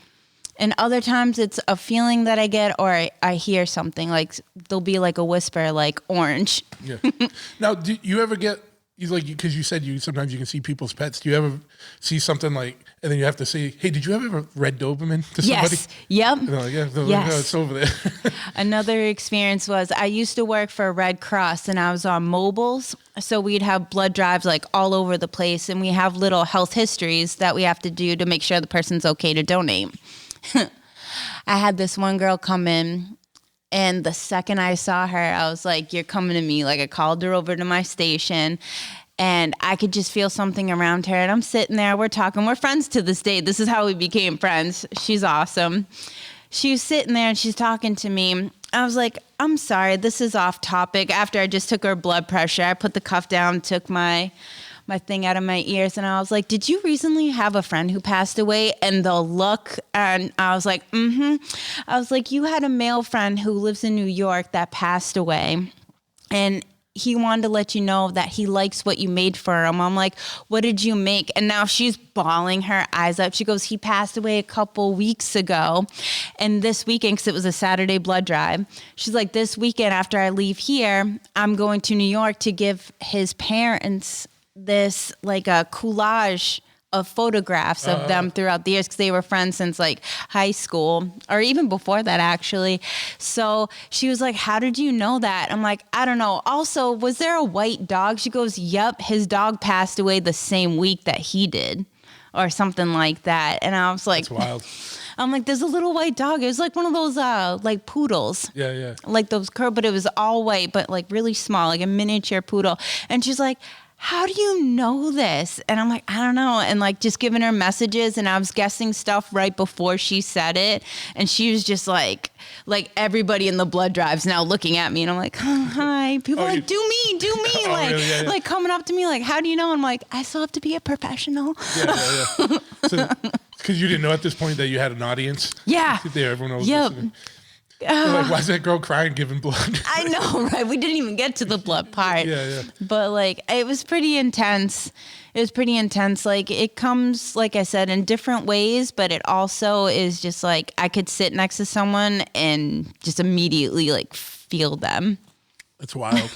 Speaker 3: And other times it's a feeling that I get, or I hear something, like there'll be like a whisper, like orange.
Speaker 1: Yeah. Now, do you ever get, because you said sometimes you can see people's pets. Do you ever see something like, and then you have to say, "Hey, did you ever read Doberman to somebody?"
Speaker 3: Yes. Yep.
Speaker 1: And they're like, "Yeah,
Speaker 3: Yes.
Speaker 1: no, it's over there."
Speaker 3: Another experience was I used to work for Red Cross, and I was on mobiles. So we'd have blood drives like all over the place, and we have little health histories that we have to do to make sure the person's okay to donate. I had this one girl come in, and the second I saw her, I was like, "You're coming to me." Like, I called her over to my station, and I could just feel something around her. And I'm sitting there, we're talking, we're friends to this day. This is how we became friends. She's awesome. She was sitting there and she's talking to me. I was like, "I'm sorry, this is off topic." After I just took her blood pressure, I put the cuff down, took my thing out of my ears, and I was like, "Did you recently have a friend who passed away?" And the look, and I was like, "Mm-hmm." I was like, "You had a male friend who lives in New York that passed away, and he wanted to let you know that he likes what you made for him." I'm like, "What did you make?" And now she's bawling her eyes up. She goes, "He passed away a couple weeks ago. And this weekend," because it was a Saturday blood drive, she's like, "This weekend after I leave here, I'm going to New York to give his parents this like a collage of photographs of them throughout the years, because they were friends since like high school, or even before that actually." So she was like, "How did you know that?" I'm like, "I don't know. Also, was there a white dog?" She goes, "Yep, his dog passed away the same week that he did," or something like that. And I was like,
Speaker 1: That's wild.
Speaker 3: I'm like, "There's a little white dog." It was like one of those like poodles.
Speaker 1: Yeah.
Speaker 3: Like those but it was all white, but like really small, like a miniature poodle. And she's like, "How do you know this?" And I'm like, "I don't know." And like just giving her messages, and I was guessing stuff right before she said it. And she was just like everybody in the blood drive's now looking at me, and I'm like, "Oh, hi." People are like, do me.
Speaker 1: Oh,
Speaker 3: like,
Speaker 1: really? Yeah.
Speaker 3: like coming up to me like, "How do you know?" I'm like, "I still have to be a professional."
Speaker 1: Yeah. So, because you didn't know at this point that you had an audience.
Speaker 3: Yeah.
Speaker 1: There, everyone was
Speaker 3: Yep.
Speaker 1: listening. They're like, "Why is that girl crying, giving blood?"
Speaker 3: I know, right? We didn't even get to the blood part.
Speaker 1: Yeah.
Speaker 3: But like, it was pretty intense. Like, it comes, like I said, in different ways, but it also is just like, I could sit next to someone and just immediately like feel them.
Speaker 1: That's wild.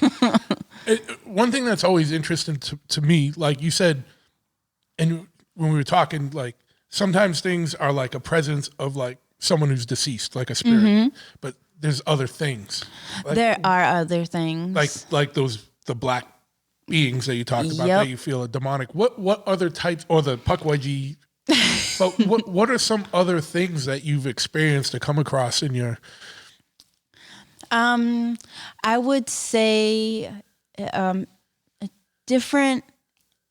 Speaker 1: One thing that's always interesting to me, like you said, and when we were talking, like sometimes things are like a presence of like someone who's deceased, like a spirit, but there's other things. Like,
Speaker 3: There are other things.
Speaker 1: like the black beings that you talked about, that you feel are demonic. What other types, or the pukwudgie? But what are some other things that you've experienced to come across in your?
Speaker 3: I would say different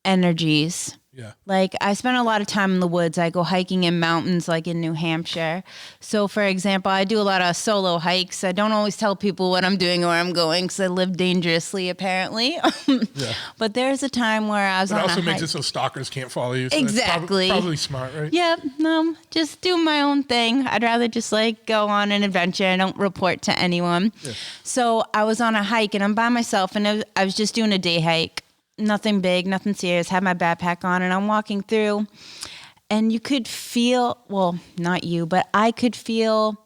Speaker 3: energies.
Speaker 1: Yeah.
Speaker 3: Like, I spend a lot of time in the woods. I go hiking in mountains, like in New Hampshire. So, for example, I do a lot of solo hikes. I don't always tell people what I'm doing or where I'm going, because I live dangerously, apparently.
Speaker 1: Yeah.
Speaker 3: But there's a time where I was
Speaker 1: It
Speaker 3: on
Speaker 1: also
Speaker 3: a
Speaker 1: makes
Speaker 3: hike.
Speaker 1: it so stalkers can't follow you. So
Speaker 3: Exactly.
Speaker 1: That's probably smart, right?
Speaker 3: Yeah, no, just do my own thing. I'd rather just like go on an adventure. I don't report to anyone.
Speaker 1: Yeah.
Speaker 3: So I was on a hike, and I'm by myself, and I was just doing a day hike. Nothing big, nothing serious. Had my backpack on, and I'm walking through, and you could feel, well, not you, but I could feel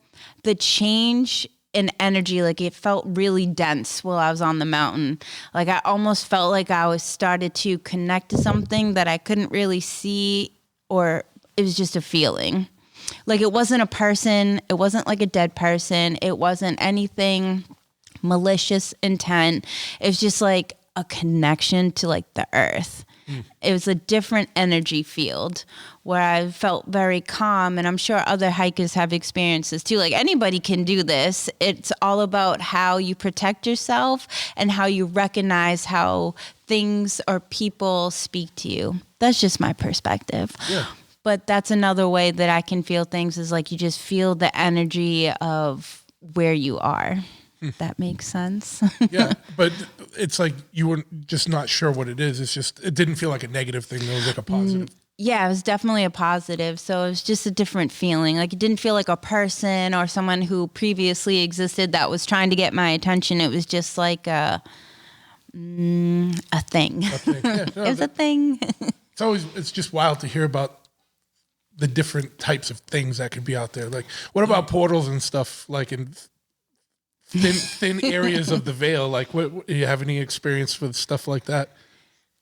Speaker 3: the change in energy. Like, it felt really dense while I was on the mountain. Like, I almost felt like I was started to connect to something that I couldn't really see, or it was just a feeling. Like it wasn't a person. It wasn't like a dead person. It wasn't anything malicious intent. It was just like a connection to like the earth. It was a different energy field where I felt very calm, and I'm sure other hikers have experiences too. Like anybody can do this. It's all about how you protect yourself and how you recognize how things or people speak to you. That's just my perspective.
Speaker 1: Yeah.
Speaker 3: But that's another way that I can feel things is like you just feel the energy of where you are. That makes sense.
Speaker 1: Yeah, but it's like you were just not sure what it is. It's just, it didn't feel like a negative thing. It was like a positive.
Speaker 3: Yeah, it was definitely a positive. So it was just a different feeling. Like it didn't feel like a person or someone who previously existed that was trying to get my attention. It was just like a thing.
Speaker 1: Yeah, no,
Speaker 3: It was a thing.
Speaker 1: it's just wild to hear about the different types of things that could be out there. Like, what about portals and stuff? Like in thin areas of the veil. Like, what do you have any experience with stuff like that?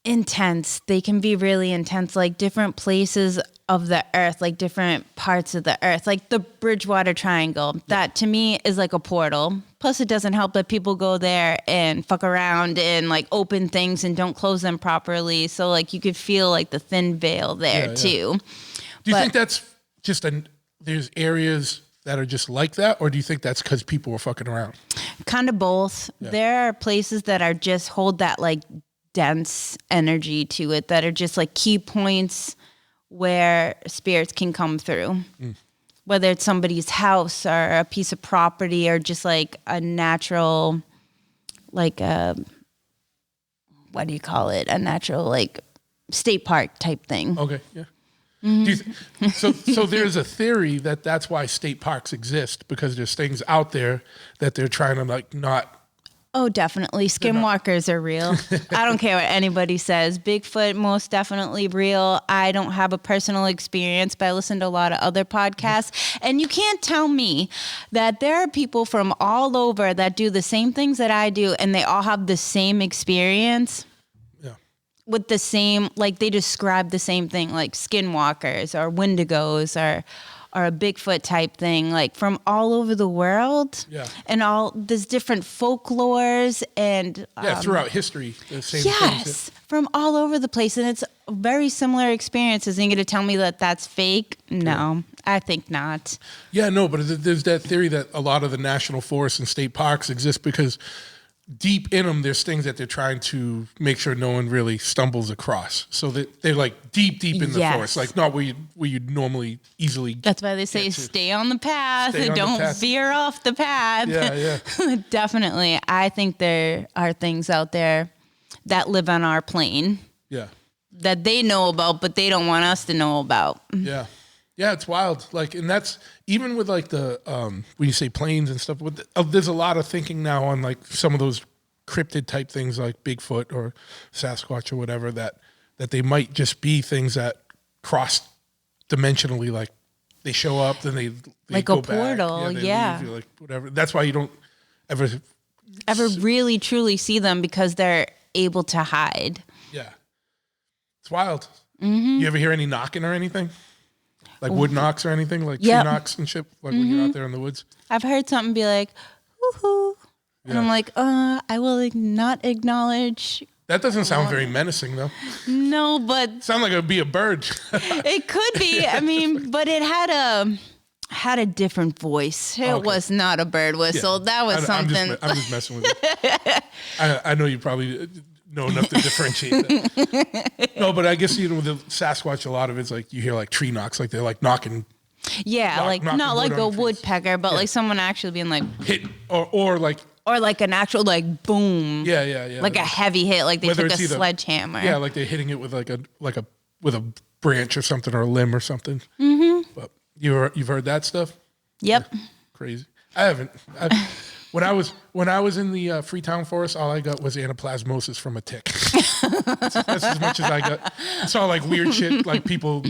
Speaker 3: Intense. They can be really intense, like different places of the earth, like different parts of the earth, like the Bridgewater Triangle. That to me is like a portal. Plus it doesn't help that people go there and fuck around and like open things and don't close them properly. So like you could feel like the thin veil there too.
Speaker 1: Do you think that's just there's areas that are just like that, or do you think that's because people were fucking around?
Speaker 3: Kind of both.
Speaker 1: Yeah.
Speaker 3: There are places that are just hold that like dense energy to it that are just like key points where spirits can come through. Whether it's somebody's house or a piece of property or just like a natural, like a, what do you call it? A natural like state park type thing.
Speaker 1: Okay, yeah. So there's a theory that that's why state parks exist, because there's things out there that they're trying to like not.
Speaker 3: Oh, definitely. Skinwalkers are real. I don't care what anybody says. Bigfoot, most definitely real. I don't have a personal experience, but I listen to a lot of other podcasts. And you can't tell me that there are people from all over that do the same things that I do, and they all have the same experience. With the same, like they describe the same thing, like skinwalkers or wendigos or a Bigfoot type thing, like from all over the world. Yeah. And all there's different folklores and
Speaker 1: throughout history, the same
Speaker 3: yes,
Speaker 1: things.
Speaker 3: From all over the place, and it's very similar experiences. And you're gonna tell me that that's fake? No, I think not.
Speaker 1: Yeah, no, but there's that theory that a lot of the national forests and state parks exist because deep in them, there's things that they're trying to make sure no one really stumbles across. So that they're like deep in the forest, like not where you'd normally easily.
Speaker 3: That's why they say stay on the path and don't veer off the path.
Speaker 1: Yeah.
Speaker 3: Definitely. I think there are things out there that live on our plane. Yeah. That they know about, but they don't want us to know about.
Speaker 1: Yeah. Yeah, it's wild. Like, and that's even with like the when you say planes and stuff. There's a lot of thinking now on like some of those cryptid type things like Bigfoot or Sasquatch or whatever that they might just be things that cross dimensionally. Like they show up, then they
Speaker 3: like
Speaker 1: go
Speaker 3: a portal.
Speaker 1: Back. Yeah, leave, like whatever. That's why you don't ever
Speaker 3: really truly see them, because they're able to hide.
Speaker 1: Yeah, it's wild. Mm-hmm. You ever hear any knocking or anything? Like wood knocks or anything, like tree knocks and shit, like when you're out there in the woods?
Speaker 3: I've heard something be like, woohoo. And I'm like, I will not acknowledge.
Speaker 1: That doesn't sound very menacing, though.
Speaker 3: No, but...
Speaker 1: Sound like it would be a bird.
Speaker 3: It could be. I mean, but it had a different voice. It was not a bird whistle. Yeah. That was something.
Speaker 1: I'm just messing with you. I know you probably know enough to differentiate that. No, but I guess with the Sasquatch, a lot of it's like you hear like tree knocks, like they're like knocking.
Speaker 3: Yeah, not like a woodpecker, but like someone actually being like
Speaker 1: hit or like
Speaker 3: an actual like boom.
Speaker 1: Yeah.
Speaker 3: Like a heavy hit, like they took a sledgehammer.
Speaker 1: Yeah, like they're hitting it with with a branch or something or a limb or something.
Speaker 3: Mm-hmm.
Speaker 1: But you've heard that stuff?
Speaker 3: Yep.
Speaker 1: Yeah, crazy. I haven't. When I was in the Freetown Forest, all I got was anaplasmosis from a tick. That's as much as I got. I saw like weird shit, like people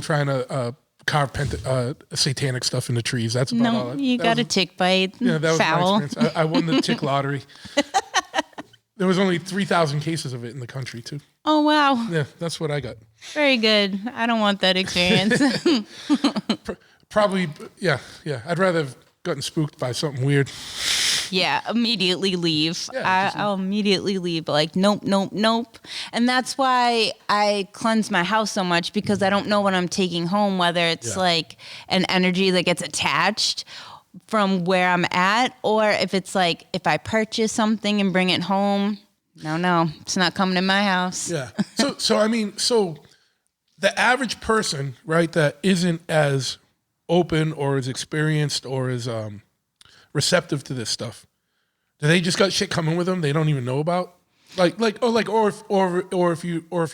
Speaker 1: trying to carve satanic stuff into trees. That's about all.
Speaker 3: You got a tick bite.
Speaker 1: Yeah, that was
Speaker 3: foul.
Speaker 1: my experience. I won the tick lottery. There was only 3,000 cases of it in the country too.
Speaker 3: Oh wow.
Speaker 1: Yeah, that's what I got.
Speaker 3: Very good. I don't want that experience.
Speaker 1: Probably, yeah. I'd rather have gotten spooked by something weird.
Speaker 3: Yeah, immediately leave.
Speaker 1: Yeah,
Speaker 3: I'll immediately leave. Like, nope. And that's why I cleanse my house so much, because I don't know what I'm taking home, whether it's like an energy that gets attached from where I'm at, or if it's like, if I purchase something and bring it home, no, it's not coming in my house.
Speaker 1: Yeah. So I mean, the average person, right, that isn't as open or as experienced or as receptive to this stuff, do they just got shit coming with them they don't even know about? Or if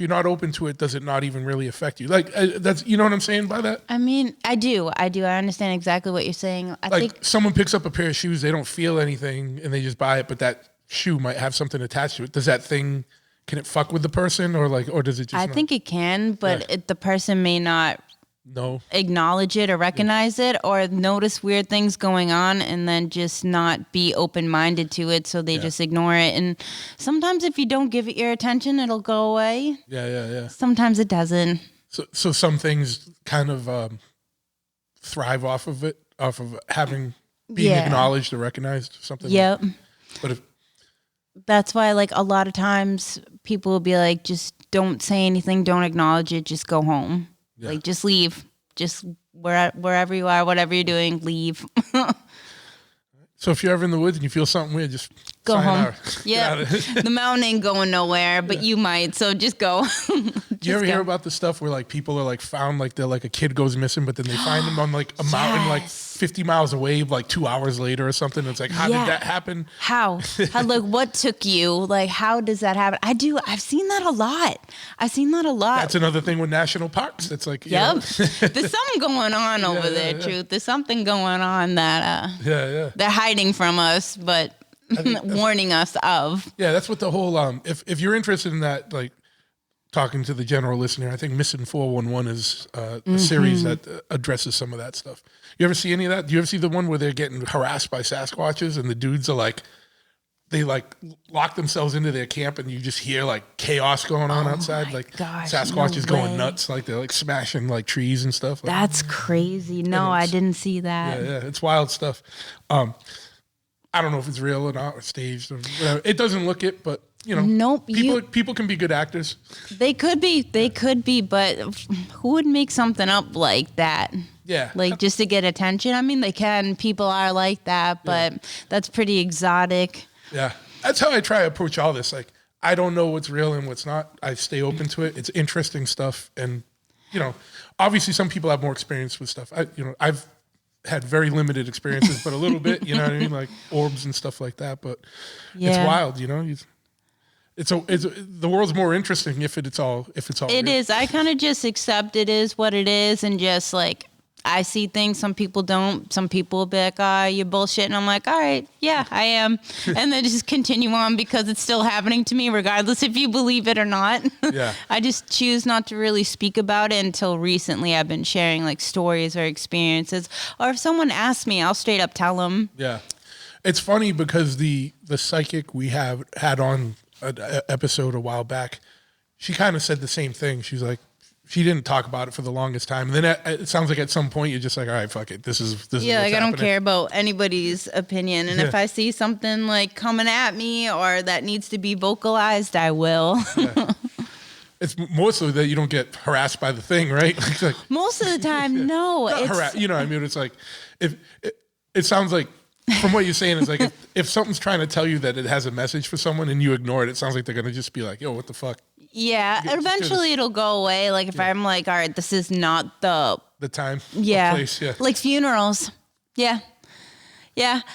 Speaker 1: you're not open to it, does it not even really affect you? Like, that's, you know what I'm saying by that?
Speaker 3: I mean, I do. I understand exactly what you're saying. I think
Speaker 1: someone picks up a pair of shoes, they don't feel anything, and they just buy it, but that shoe might have something attached to it. Does that thing, can it fuck with the person, or does it just?
Speaker 3: I think it can, but the person may not acknowledge it or recognize it, or notice weird things going on and then just not be open-minded to it, so they just ignore it. And sometimes if you don't give it your attention, it'll go away.
Speaker 1: Yeah.
Speaker 3: Sometimes it doesn't.
Speaker 1: So some things kind of thrive off of having being acknowledged or recognized or something.
Speaker 3: Yep.
Speaker 1: But
Speaker 3: that's why, like, a lot of times people will be like, just don't say anything, don't acknowledge it, just go home. Yeah. Like, just leave. Just wherever you are, whatever you're doing, leave.
Speaker 1: So if you're ever in the woods and you feel something weird, just
Speaker 3: go home.
Speaker 1: Out.
Speaker 3: Yeah. The mountain ain't going nowhere, but you might, so just go.
Speaker 1: Do you ever hear about the stuff where like people are like found, like they're like a kid goes missing, but then they find them on like a mountain like 50 miles away like 2 hours later or something? It's like, how did that happen?
Speaker 3: How like, what took you? Like, how does that happen? I've seen that a lot. That's
Speaker 1: another thing with national parks. It's like,
Speaker 3: there's something going on over there, Truth. There's something going on that they're hiding from us, but warning us of.
Speaker 1: Yeah, that's what the whole if you're interested in that, like talking to the general listener, I think Missing 411 is a series that addresses some of that stuff. You ever see any of that? Do you ever see the one where they're getting harassed by Sasquatches and the dudes are like, they like lock themselves into their camp and you just hear like chaos going on outside, like Sasquatches going nuts, like they're like smashing like trees and stuff. Like,
Speaker 3: that's crazy. No, I didn't see that.
Speaker 1: Yeah, it's wild stuff. I don't know if it's real or not, or staged or whatever. It doesn't look it, but you know,
Speaker 3: nope.
Speaker 1: People can be good actors.
Speaker 3: They could be, but who would make something up like that?
Speaker 1: Yeah.
Speaker 3: Like just to get attention? I mean, they can. People are like that, but that's pretty exotic.
Speaker 1: Yeah. That's how I try to approach all this. Like, I don't know what's real and what's not. I stay open to it. It's interesting stuff. And, you know, obviously some people have more experience with stuff. I've had very limited experiences, but a little bit, you know what I mean? Like orbs and stuff like that. But it's wild, you know? The world's more interesting if it's all
Speaker 3: It
Speaker 1: real.
Speaker 3: is. I kind of just accept it is what it is, and just like, I see things, some people don't. Some people will be like, you're bullshit. And I'm like, all right, yeah, I am. And then just continue on because it's still happening to me, regardless if you believe it or not.
Speaker 1: Yeah.
Speaker 3: I just choose not to really speak about it until recently. I've been sharing like stories or experiences. Or if someone asks me, I'll straight up tell them.
Speaker 1: Yeah. It's funny because the psychic we had on an episode a while back, she kind of said the same thing. She's like, she didn't talk about it for the longest time. And then it sounds like at some point you're just like, all right, fuck it. This is
Speaker 3: like
Speaker 1: what's
Speaker 3: I don't
Speaker 1: happening.
Speaker 3: care about anybody's opinion. And if I see something like coming at me or that needs to be vocalized, I will.
Speaker 1: Yeah. It's mostly that you don't get harassed by the thing, right? Like,
Speaker 3: most of the time, no.
Speaker 1: You know what I mean? It's like, it sounds like, from what you're saying, is like if something's trying to tell you that it has a message for someone and you ignore it, it sounds like they're going to just be like, yo, what the fuck?
Speaker 3: Yeah, eventually it'll go away. Like if I'm like, all right, this is not the
Speaker 1: time,
Speaker 3: place. Yeah, like funerals. Yeah.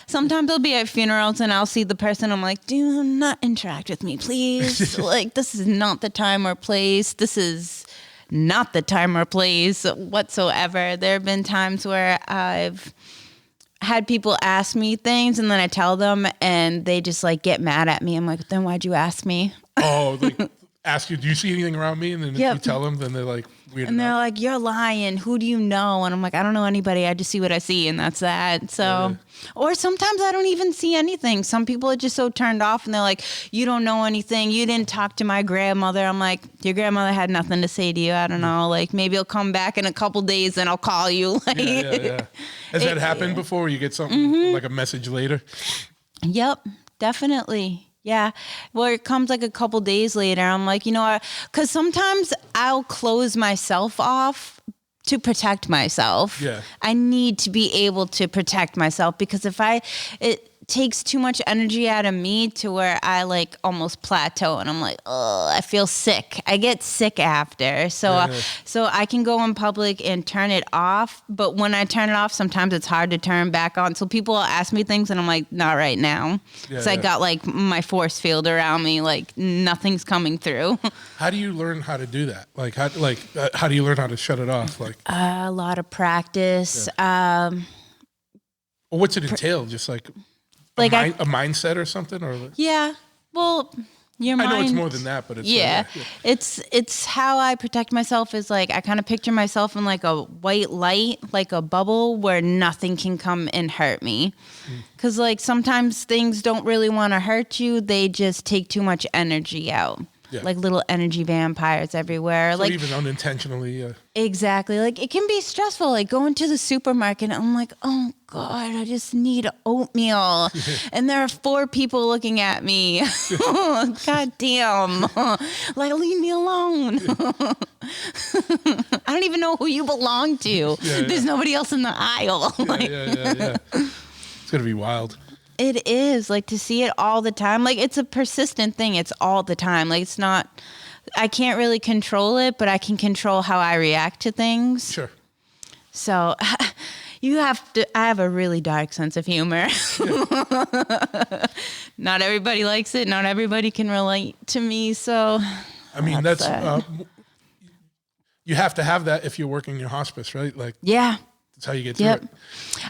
Speaker 3: Sometimes I'll be at funerals and I'll see the person. I'm like, do not interact with me, please. Like this is not the time or place. This is not the time or place whatsoever. There have been times where I've had people ask me things and then I tell them and they just like get mad at me. I'm like, then why'd you ask me?
Speaker 1: Oh, like ask you, do you see anything around me? And then if you tell them, then they're like, Weirded
Speaker 3: And they're
Speaker 1: out.
Speaker 3: like, "You're lying. Who do you know?" And I'm like, "I don't know anybody. I just see what I see, and that's that." So, or sometimes I don't even see anything. Some people are just so turned off, and they're like, "You don't know anything. You didn't talk to my grandmother." I'm like, "Your grandmother had nothing to say to you. I don't know. Like, maybe I'll come back in a couple days and I'll call you." Like,
Speaker 1: Yeah. Has that happened before? Where you get something like a message later?
Speaker 3: Yep, definitely. Yeah. Well, it comes like a couple days later. I'm like, because sometimes I'll close myself off to protect myself.
Speaker 1: Yeah.
Speaker 3: I need to be able to protect myself because it takes too much energy out of me to where I like almost plateau and I'm like, oh, I feel sick. I get sick after. So I can go in public and turn it off. But when I turn it off, sometimes it's hard to turn back on. So people will ask me things and I'm like, not right now. So I got like my force field around me, like nothing's coming through.
Speaker 1: How do you learn how to do that? Like how do you learn how to shut it off? Like
Speaker 3: A lot of practice.
Speaker 1: Well, what's it entail? Just like
Speaker 3: Like
Speaker 1: a mindset or something, or
Speaker 3: yeah. Well, your mind.
Speaker 1: I know it's more than that, but it's
Speaker 3: Yeah. It's how I protect myself is like I kind of picture myself in like a white light, like a bubble where nothing can come and hurt me. Because like sometimes things don't really want to hurt you. They just take too much energy out.
Speaker 1: Yeah.
Speaker 3: Like little energy vampires everywhere.
Speaker 1: So
Speaker 3: like
Speaker 1: even unintentionally.
Speaker 3: Exactly. Like it can be stressful. Like going to the supermarket, I'm like, oh God, I just need oatmeal. And there are 4 people looking at me. God damn. Like, leave me alone. I don't even know who you belong to. There's nobody else in the aisle.
Speaker 1: Yeah. It's going to be wild.
Speaker 3: It is like to see it all the time. Like it's a persistent thing. It's all the time. Like it's not, I can't really control it, but I can control how I react to things.
Speaker 1: Sure.
Speaker 3: So I have a really dark sense of humor. Not everybody likes it. Not everybody can relate to me. So
Speaker 1: I mean, that's you have to have that if you're working in hospice, right? Like,
Speaker 3: yeah.
Speaker 1: that's how you get through
Speaker 3: Yep.
Speaker 1: it.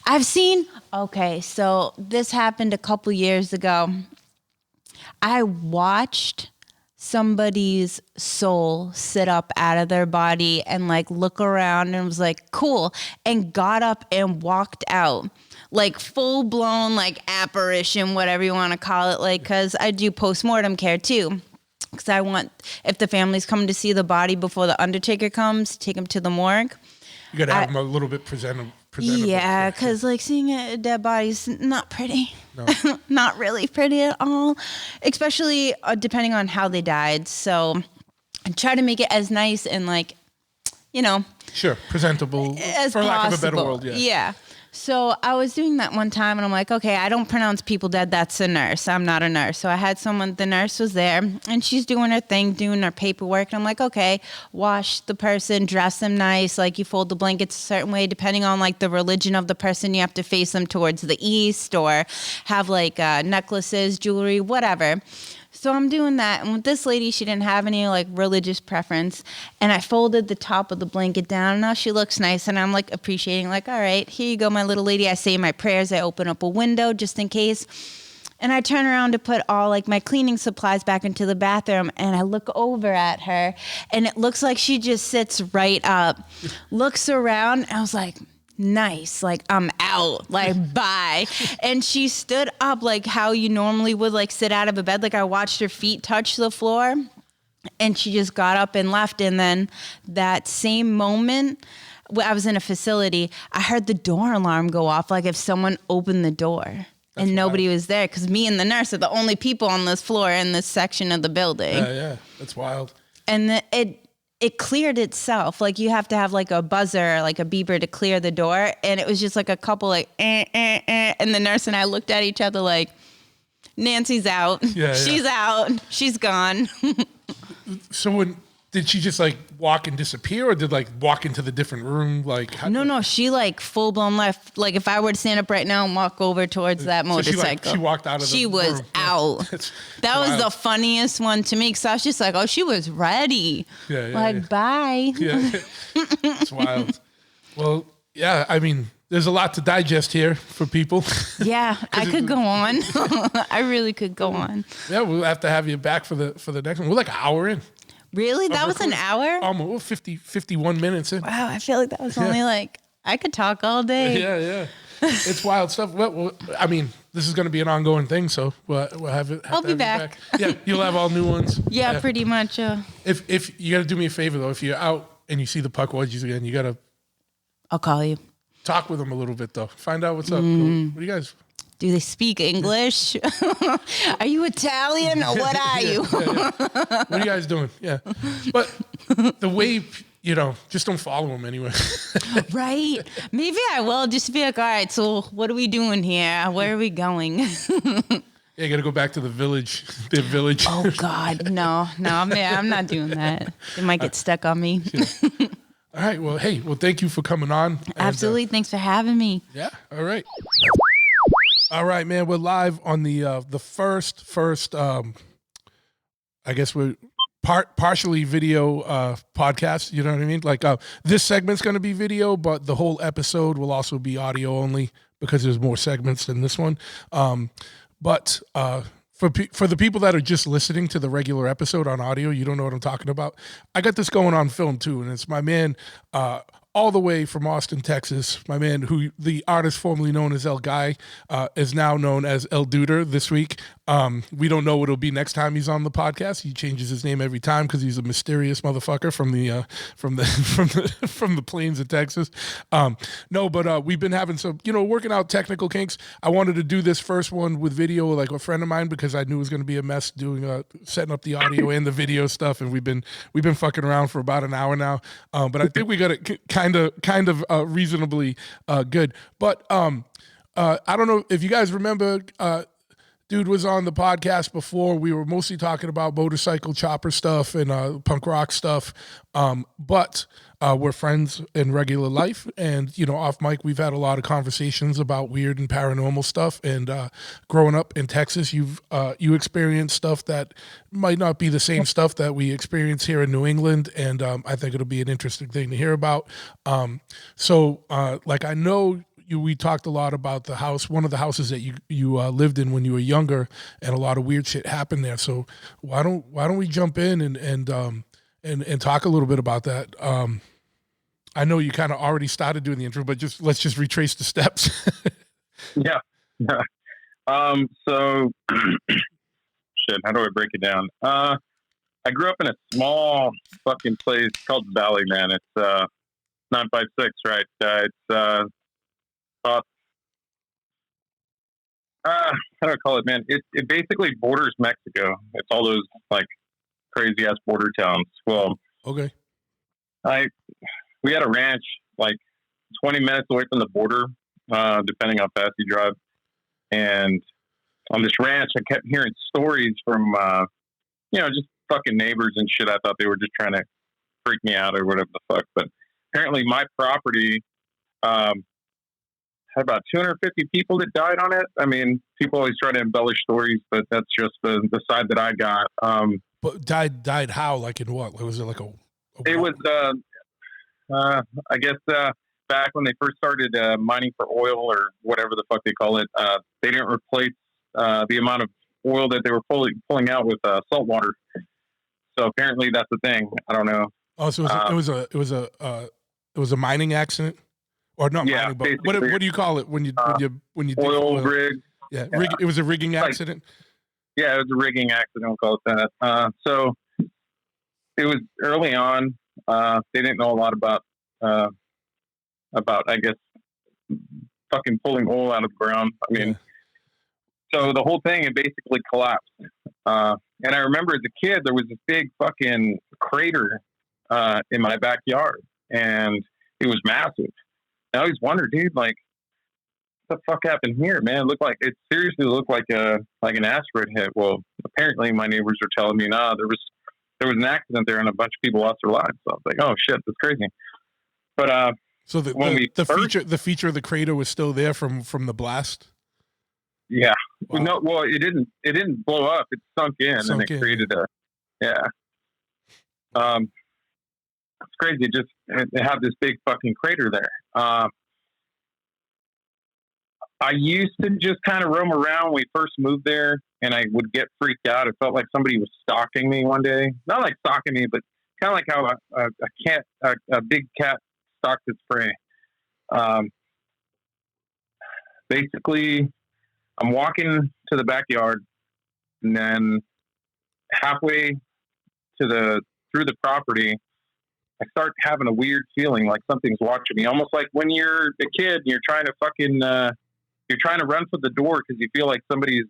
Speaker 3: I've seen, okay, so this happened a couple years ago. I watched somebody's soul sit up out of their body and like look around and was like, cool, and got up and walked out. Like full blown, like apparition, whatever you want to call it. Like, cause I do postmortem care too. Cause I want, if the family's coming to see the body before the undertaker comes, take them to the morgue.
Speaker 1: You got to have them a little bit presentable.
Speaker 3: Yeah, because like seeing a dead body's not pretty.
Speaker 1: No.
Speaker 3: Not really pretty at all, especially depending on how they died. So I try to make it as nice and like,
Speaker 1: Sure, presentable,
Speaker 3: as
Speaker 1: for
Speaker 3: possible.
Speaker 1: lack of a better word.
Speaker 3: Yeah. So I was doing that one time and I'm like, okay, I don't pronounce people dead. That's a nurse. I'm not a nurse. So I had the nurse was there and she's doing her thing, doing her paperwork. And I'm like, okay, wash the person, dress them nice. Like you fold the blankets a certain way, depending on like the religion of the person, you have to face them towards the east or have like necklaces, jewelry, whatever. So I'm doing that. And with this lady, she didn't have any like religious preference. And I folded the top of the blanket down. Now she looks nice. And I'm like appreciating, like, all right, here you go, my little lady. I say my prayers. I open up a window just in case. And I turn around to put all like my cleaning supplies back into the bathroom. And I look over at her and it looks like she just sits right up, looks around. And I was like, nice, like I'm out, like bye. And she stood up like how you normally would like sit out of a bed. Like I watched her feet touch the floor and she just got up and left. And then that same moment, I was in a facility, I heard the door alarm go off like if someone opened the door. That's and nobody was there because me and the nurse are the only people on this floor in this section of the building.
Speaker 1: Yeah, that's wild.
Speaker 3: And it cleared itself. Like you have to have like a buzzer, like a beeper to clear the door. And it was just like a couple like, and the nurse and I looked at each other like, Nancy's out. She's out. She's gone.
Speaker 1: So did she just like walk and disappear or did like walk into the different room? Like
Speaker 3: No, she like full blown left. Like if I were to stand up right now and walk over towards that motorcycle.
Speaker 1: She walked out of the room.
Speaker 3: She was out. That was the funniest one to me because I was just like, oh, she was ready. Bye.
Speaker 1: Yeah. It's wild. Well, yeah, I mean, there's a lot to digest here for people.
Speaker 3: Yeah, I could go on. I really could go on.
Speaker 1: Yeah, we'll have to have you back for the next one. We're like an hour in.
Speaker 3: Really? That was an hour?
Speaker 1: Almost 51 minutes in.
Speaker 3: Wow, I feel like that was only like, I could talk all day.
Speaker 1: Yeah. It's wild stuff. Well, I mean, this is going to be an ongoing thing, so we'll have it.
Speaker 3: I'll be back.
Speaker 1: Yeah, you'll have all new ones.
Speaker 3: Yeah, pretty much.
Speaker 1: If you got to do me a favor though, if you're out and you see the Puckwudgies again, you got to
Speaker 3: I'll call you.
Speaker 1: talk with them a little bit though. Find out what's up. What do you guys?
Speaker 3: Do they speak English? Are you Italian or what are you?
Speaker 1: What are you guys doing? Yeah, but the way. Just don't follow them anyway.
Speaker 3: Right. Maybe I will just be like, all right, so what are we doing here? Where are we going?
Speaker 1: Yeah, you got to go back to the village. The village.
Speaker 3: Oh, God. No, I'm not doing that. They might get stuck on me.
Speaker 1: All right. Well, hey, thank you for coming on.
Speaker 3: Absolutely. Thanks for having me.
Speaker 1: Yeah. All right. All right, man. We're live on the first. I guess we're partially video podcast. You know what I mean? Like this segment's going to be video, but the whole episode will also be audio only because there's more segments than this one. But for the people that are just listening to the regular episode on audio, you don't know what I'm talking about. I got this going on film too, and it's my man all the way from Austin, Texas. My man, who the artist formerly known as El Guy, is now known as El Duder this week. We don't know what it'll be next time he's on the podcast. He changes his name every time because he's a mysterious motherfucker from the plains of Texas. But we've been having some, working out technical kinks. I wanted to do this first one with video, like a friend of mine, because I knew it was going to be a mess doing setting up the audio and the video stuff, and we've been fucking around for about an hour now. But I think we got it kind of reasonably good. But I don't know if you guys remember. Dude was on the podcast before. We were mostly talking about motorcycle chopper stuff and punk rock stuff. But we're friends in regular life. And, off mic, we've had a lot of conversations about weird and paranormal stuff. And growing up in Texas, you experienced stuff that might not be the same stuff that we experience here in New England. And I think it'll be an interesting thing to hear about. I know we talked a lot about the house, one of the houses that you lived in when you were younger, and a lot of weird shit happened there. So why don't we jump in and talk a little bit about that? I know you kind of already started doing the intro, but let's just retrace the steps.
Speaker 4: Yeah. So shit, how do I break it down? I grew up in a small fucking place called Valley, man. It's 956, right? It's how do I call it, man? It basically borders Mexico. It's all those like crazy ass border towns. Well,
Speaker 1: okay.
Speaker 4: We had a ranch like 20 minutes away from the border, depending how fast you drive. And on this ranch, I kept hearing stories from, just fucking neighbors and shit. I thought they were just trying to freak me out or whatever the fuck. But apparently my property, had about 250 people that died on it. I mean, people always try to embellish stories, but that's just the side that I got.
Speaker 1: But died how? Like in what? Was it like a
Speaker 4: it was, I guess, back when they first started mining for oil or whatever the fuck they call it, they didn't replace the amount of oil that they were pulling out with salt water. So apparently that's the thing. I don't know.
Speaker 1: Oh, so it was a mining accident. Or not mining, but what do you call it when you dig
Speaker 4: oil rig?
Speaker 1: Yeah, it was a rigging accident.
Speaker 4: Yeah, it was a rigging accident. We'll call it that. So it was early on. They didn't know a lot about I guess fucking pulling oil out of the ground. I mean, so the whole thing it basically collapsed. And I remember as a kid there was this big fucking crater in my backyard, and it was massive. I always wondered, dude, like, what the fuck happened here, man? It seriously looked like an asteroid hit. Well, apparently my neighbors are telling me, no, there was an accident there and a bunch of people lost their lives. So I was like, oh shit, that's crazy. But
Speaker 1: so the feature of the crater was still there from the blast.
Speaker 4: Yeah.
Speaker 1: Wow.
Speaker 4: No, well, it didn't blow up. It sunk in and it created it's crazy. It had this big fucking crater there. I used to just kind of roam around when we first moved there, and I would get freaked out. It felt like somebody was stalking me one day. Not like stalking me, but kind of like how a big cat stalks its prey. Um, Basically, I'm walking to the backyard, and then halfway through the property, I start having a weird feeling like something's watching me. Almost like when you're a kid and you're trying to you're trying to run for the door because you feel like somebody's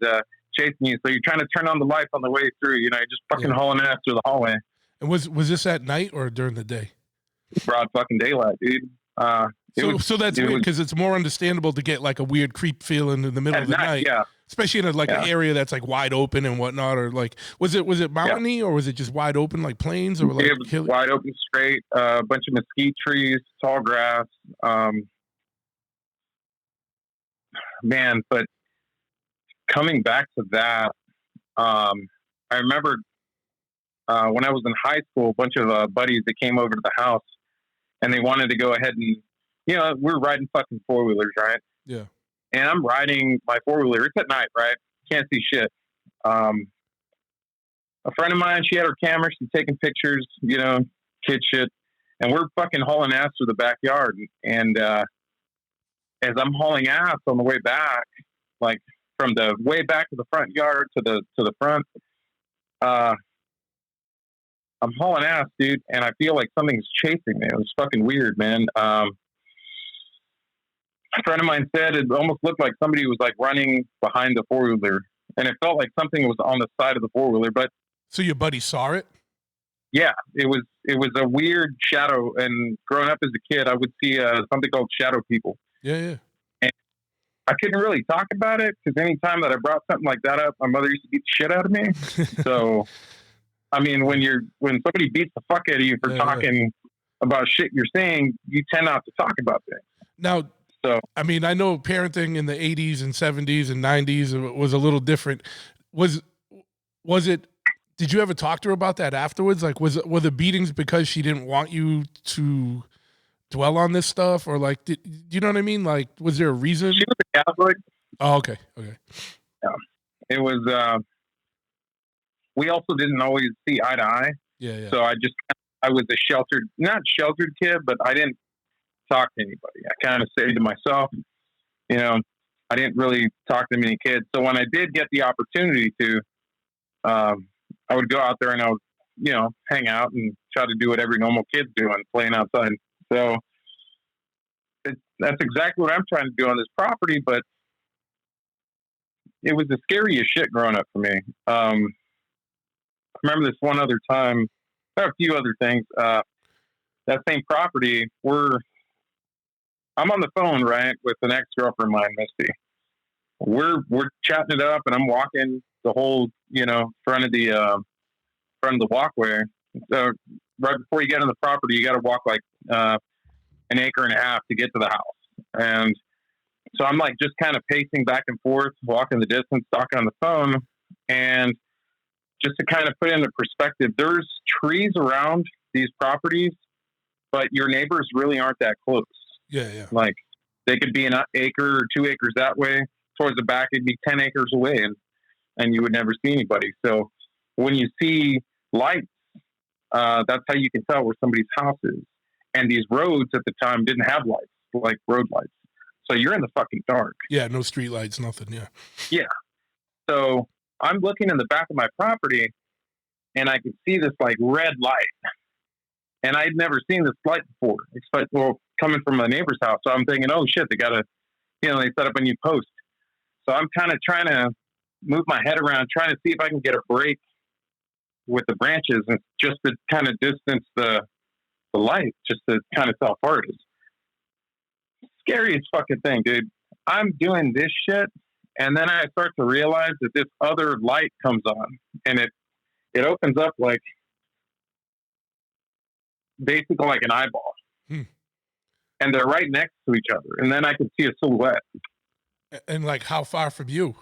Speaker 4: chasing you. So you're trying to turn on the light on the way through. You know, you're just fucking hauling ass through the hallway.
Speaker 1: And was this at night or during the day?
Speaker 4: Broad fucking daylight, dude.
Speaker 1: So that's weird because it's more understandable to get like a weird creep feeling in the middle of the night,
Speaker 4: yeah.
Speaker 1: Especially in an area that's like wide open and whatnot, or like was it mountainy or was it just wide open like plains or like
Speaker 4: it was wide open, straight, a bunch of mesquite trees, tall grass, man. But coming back to that, I remember when I was in high school, a bunch of buddies that came over to the house. And they wanted to go ahead and, you know, we're riding fucking four-wheelers, right?
Speaker 1: Yeah.
Speaker 4: And I'm riding my four-wheeler. It's at night, right? Can't see shit. A friend of mine, she had her camera. She's taking pictures, you know, kid shit. And we're fucking hauling ass through the backyard. And as I'm hauling ass on the way back, like from the way back to the front yard to the front, I'm hauling ass, dude, and I feel like something's chasing me. It was fucking weird, man. A friend of mine said it almost looked like somebody was like running behind the four-wheeler, and it felt like something was on the side of the four-wheeler. But
Speaker 1: so your buddy saw it?
Speaker 4: Yeah, it was a weird shadow. And growing up as a kid, I would see something called shadow people.
Speaker 1: Yeah.
Speaker 4: And I couldn't really talk about it because any time that I brought something like that up, my mother used to beat the shit out of me. So. I mean, when somebody beats the fuck out of you for talking about shit you're saying, you tend not to talk about things.
Speaker 1: Now, so I mean, I know parenting in the 80s and 70s and 90s was a little different. Was it? Did you ever talk to her about that afterwards? Like, were the beatings because she didn't want you to dwell on this stuff, or like, do you know what I mean? Like, was there a reason?
Speaker 4: She was a Catholic.
Speaker 1: Oh, okay.
Speaker 4: Yeah, it was. We also didn't always see eye to eye.
Speaker 1: Yeah.
Speaker 4: So I was a not sheltered kid, but I didn't talk to anybody. I kind of stayed to myself. You know, I didn't really talk to many kids. So when I did get the opportunity to, I would go out there and I would, you know, hang out and try to do what every normal kid's doing, playing outside. So that's exactly what I'm trying to do on this property, but it was the scariest shit growing up for me. I remember this one other time, there are a few other things, that same property I'm on the phone, right, with an ex-girlfriend of mine, Misty. We're chatting it up and I'm walking the whole, you know, front of the walkway. So right before you get on the property, you got to walk like, an acre and a half to get to the house. And so I'm like just kind of pacing back and forth, walking the distance, talking on the phone. And just to kind of put it into perspective, there's trees around these properties, but your neighbors really aren't that close.
Speaker 1: Yeah.
Speaker 4: Like they could be an acre or 2 acres that way. Towards the back, it'd be 10 acres away, and you would never see anybody. So when you see lights, that's how you can tell where somebody's house is. And these roads at the time didn't have lights, like road lights. So you're in the fucking dark.
Speaker 1: Yeah, no street lights, nothing. Yeah.
Speaker 4: Yeah. So I'm looking in the back of my property and I could see this like red light. And I'd never seen this light before, coming from a neighbor's house. So I'm thinking, oh shit, they they set up a new post. So I'm kind of trying to move my head around, trying to see if I can get a break with the branches and just to kind of distance the light, just to kind of tell how far it is. Scariest fucking thing, dude. I'm doing this shit, and then I start to realize that this other light comes on, and it opens up like basically like an eyeball. And they're right next to each other, and then I can see a silhouette.
Speaker 1: And like how far from you?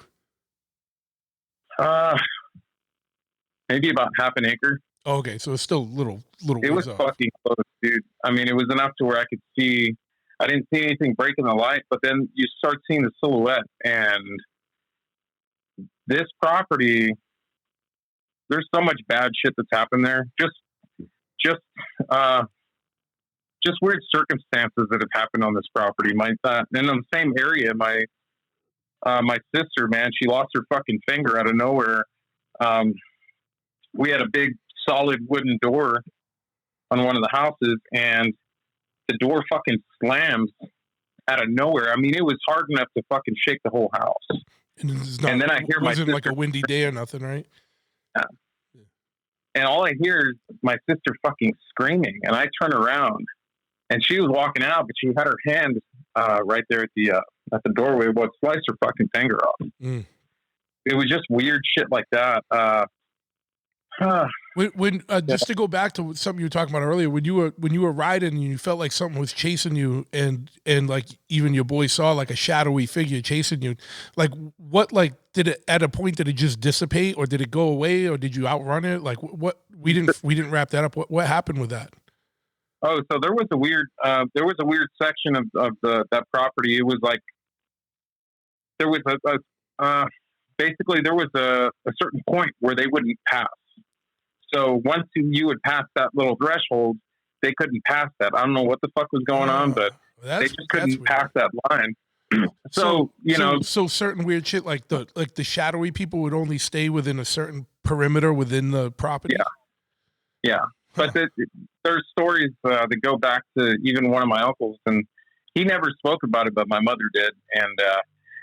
Speaker 4: Maybe about half an acre.
Speaker 1: Okay, so it's still little.
Speaker 4: It was fucking close, dude. I mean, it was enough to where I could see. I didn't see anything breaking the light, but then you start seeing the silhouette. And this property, there's so much bad shit that's happened there. Just weird circumstances that have happened on this property. And in the same area, my sister, man, she lost her fucking finger out of nowhere. We had a big solid wooden door on one of the houses, and the door fucking slams out of nowhere. I mean, it was hard enough to fucking shake the whole house.
Speaker 1: And then I hear my sister, like a windy day or nothing, right?
Speaker 4: Yeah. And all I hear is my sister fucking screaming, and I turn around, and she was walking out, but she had her hand right there at the doorway. Well, sliced her fucking finger off. Mm. It was just weird shit like that.
Speaker 1: When just to go back to something you were talking about earlier, when you were riding and you felt like something was chasing you, and like even your boy saw like a shadowy figure chasing you, like what, like did it at a point, did it just dissipate, or did it go away, or did you outrun it? Like what we didn't wrap that up. What happened with that?
Speaker 4: Oh, so there was a weird section of that property. It was like there was basically there was a certain point where they wouldn't pass. So once you would pass that little threshold, they couldn't pass that. I don't know what the fuck was going on, but they just couldn't pass that line. So certain weird shit like the shadowy people would only stay within a certain perimeter within the property. Yeah. But there's stories that go back to even one of my uncles, and he never spoke about it, but my mother did.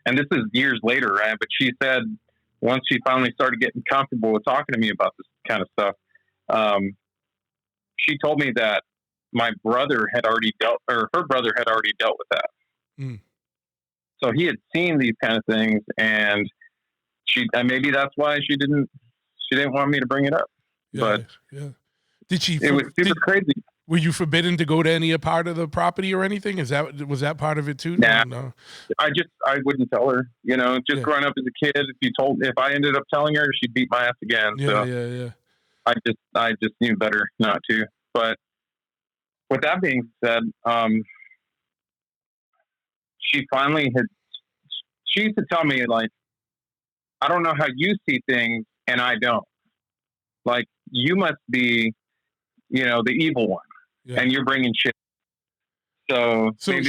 Speaker 4: And this is years later, right? But she said once she finally started getting comfortable with talking to me about this kind of stuff, she told me that her brother had already dealt with that. Mm. So he had seen these kind of things, and maybe that's why she didn't want me to bring it up.
Speaker 1: Yeah,
Speaker 4: but
Speaker 1: yeah.
Speaker 4: It was super crazy.
Speaker 1: Were you forbidden to go to any part of the property or anything? Was that part of it too?
Speaker 4: Nah,
Speaker 1: no.
Speaker 4: I wouldn't tell her. Growing up as a kid, if I ended up telling her, she'd beat my ass again.
Speaker 1: Yeah.
Speaker 4: I just knew better not to. But with that being said, she used to tell me, like, I don't know how you see things and I don't. Like, you must be, the evil one, and you're bringing shit. So maybe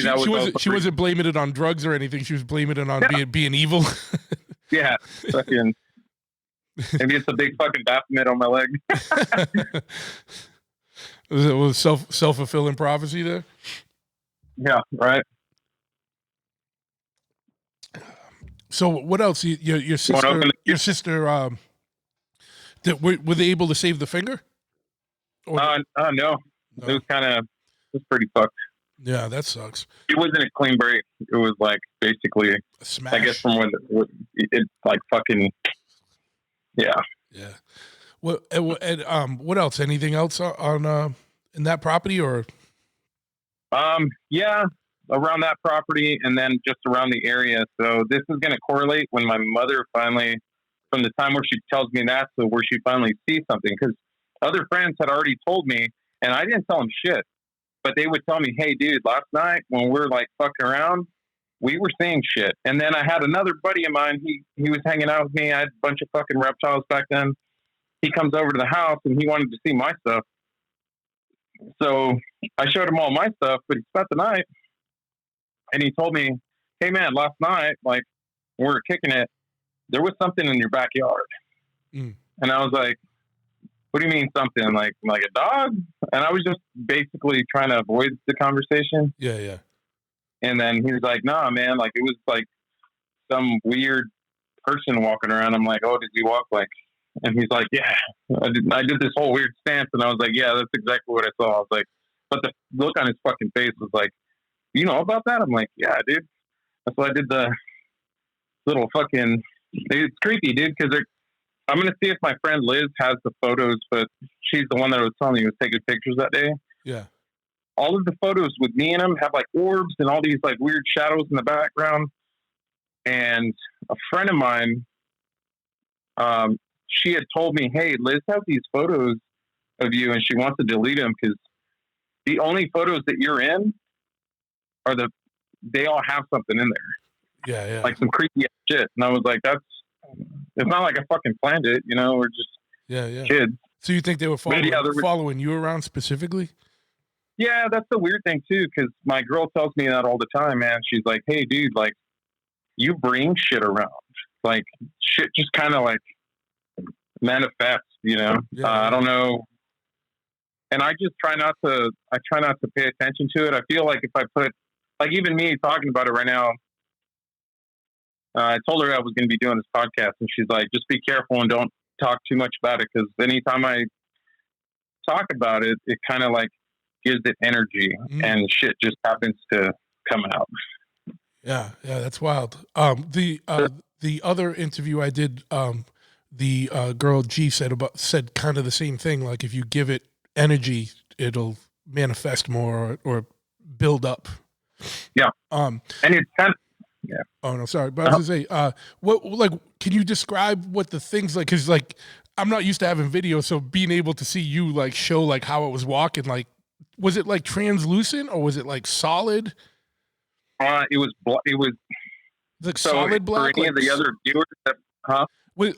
Speaker 1: she wasn't blaming it on drugs or anything. She was blaming it on being evil.
Speaker 4: Yeah. Fucking, maybe it's a big fucking Baphomet on my leg.
Speaker 1: Was self-fulfilling prophecy there?
Speaker 4: Yeah. Right.
Speaker 1: So what else? Your sister, were they able to save the finger?
Speaker 4: No. It was pretty fucked.
Speaker 1: Yeah, that sucks.
Speaker 4: It wasn't a clean break. It was like basically
Speaker 1: a smash.
Speaker 4: I guess from when it like fucking, yeah.
Speaker 1: Yeah. What else? Anything else on in that property or?
Speaker 4: Yeah, around that property and then just around the area. So this is going to correlate when my mother finally, from the time where she tells me that to where she finally sees something, because other friends had already told me, and I didn't tell them shit, but they would tell me, hey, dude, last night when we're like fucking around, we were seeing shit. And then I had another buddy of mine. He was hanging out with me. I had a bunch of fucking reptiles back then. He comes over to the house and he wanted to see my stuff. So I showed him all my stuff, but he spent the night and he told me, hey man, last night, like when we were kicking it, there was something in your backyard. Mm. And I was like, what do you mean something? Like a dog? And I was just basically trying to avoid the conversation.
Speaker 1: Yeah.
Speaker 4: And then he was like, nah, man, like it was like some weird person walking around. I'm like, oh, did he walk like? And he's like, yeah, I did this whole weird stance. And I was like, yeah, that's exactly what I saw. I was like, but the look on his fucking face was like, you know about that? I'm like, yeah, dude. That's why I did the little fucking, it's creepy, dude. Cause I'm going to see if my friend Liz has the photos, but she's the one that I was telling you was taking pictures that day.
Speaker 1: Yeah.
Speaker 4: All of the photos with me in them have like orbs and all these like weird shadows in the background. And a friend of mine, she had told me, hey, Liz has these photos of you and she wants to delete them because the only photos that you're in they all have something in there,
Speaker 1: Yeah.
Speaker 4: like some creepy shit. And I was like, it's not like I fucking planned it, we're just
Speaker 1: Yeah.
Speaker 4: kids.
Speaker 1: So you think they were
Speaker 4: But yeah,
Speaker 1: following you around specifically?
Speaker 4: Yeah, that's the weird thing too, because my girl tells me that all the time, man. She's like, "Hey, dude, like, you bring shit around, like, shit just kind of like manifests,
Speaker 1: Yeah.
Speaker 4: I don't know." And I just try not to. I try not to pay attention to it. I feel like if I put, like, even me talking about it right now, I told her I was going to be doing this podcast, and she's like, "Just be careful and don't talk too much about it, because anytime I talk about it, it kind of like gives it energy, and shit just happens to come out."
Speaker 1: Yeah, that's wild. The other interview I did, the girl G said kind of the same thing. Like if you give it energy, it'll manifest more or build up.
Speaker 4: Yeah.
Speaker 1: And
Speaker 4: it's kind of, yeah.
Speaker 1: Oh no, sorry, but I was gonna say, what, like, can you describe what the things like? Because like I'm not used to having video, so being able to see you like show like how it was walking, like, was it like translucent or was it like solid?
Speaker 4: It was
Speaker 1: like solid black.
Speaker 4: For any
Speaker 1: like,
Speaker 4: of the other viewers,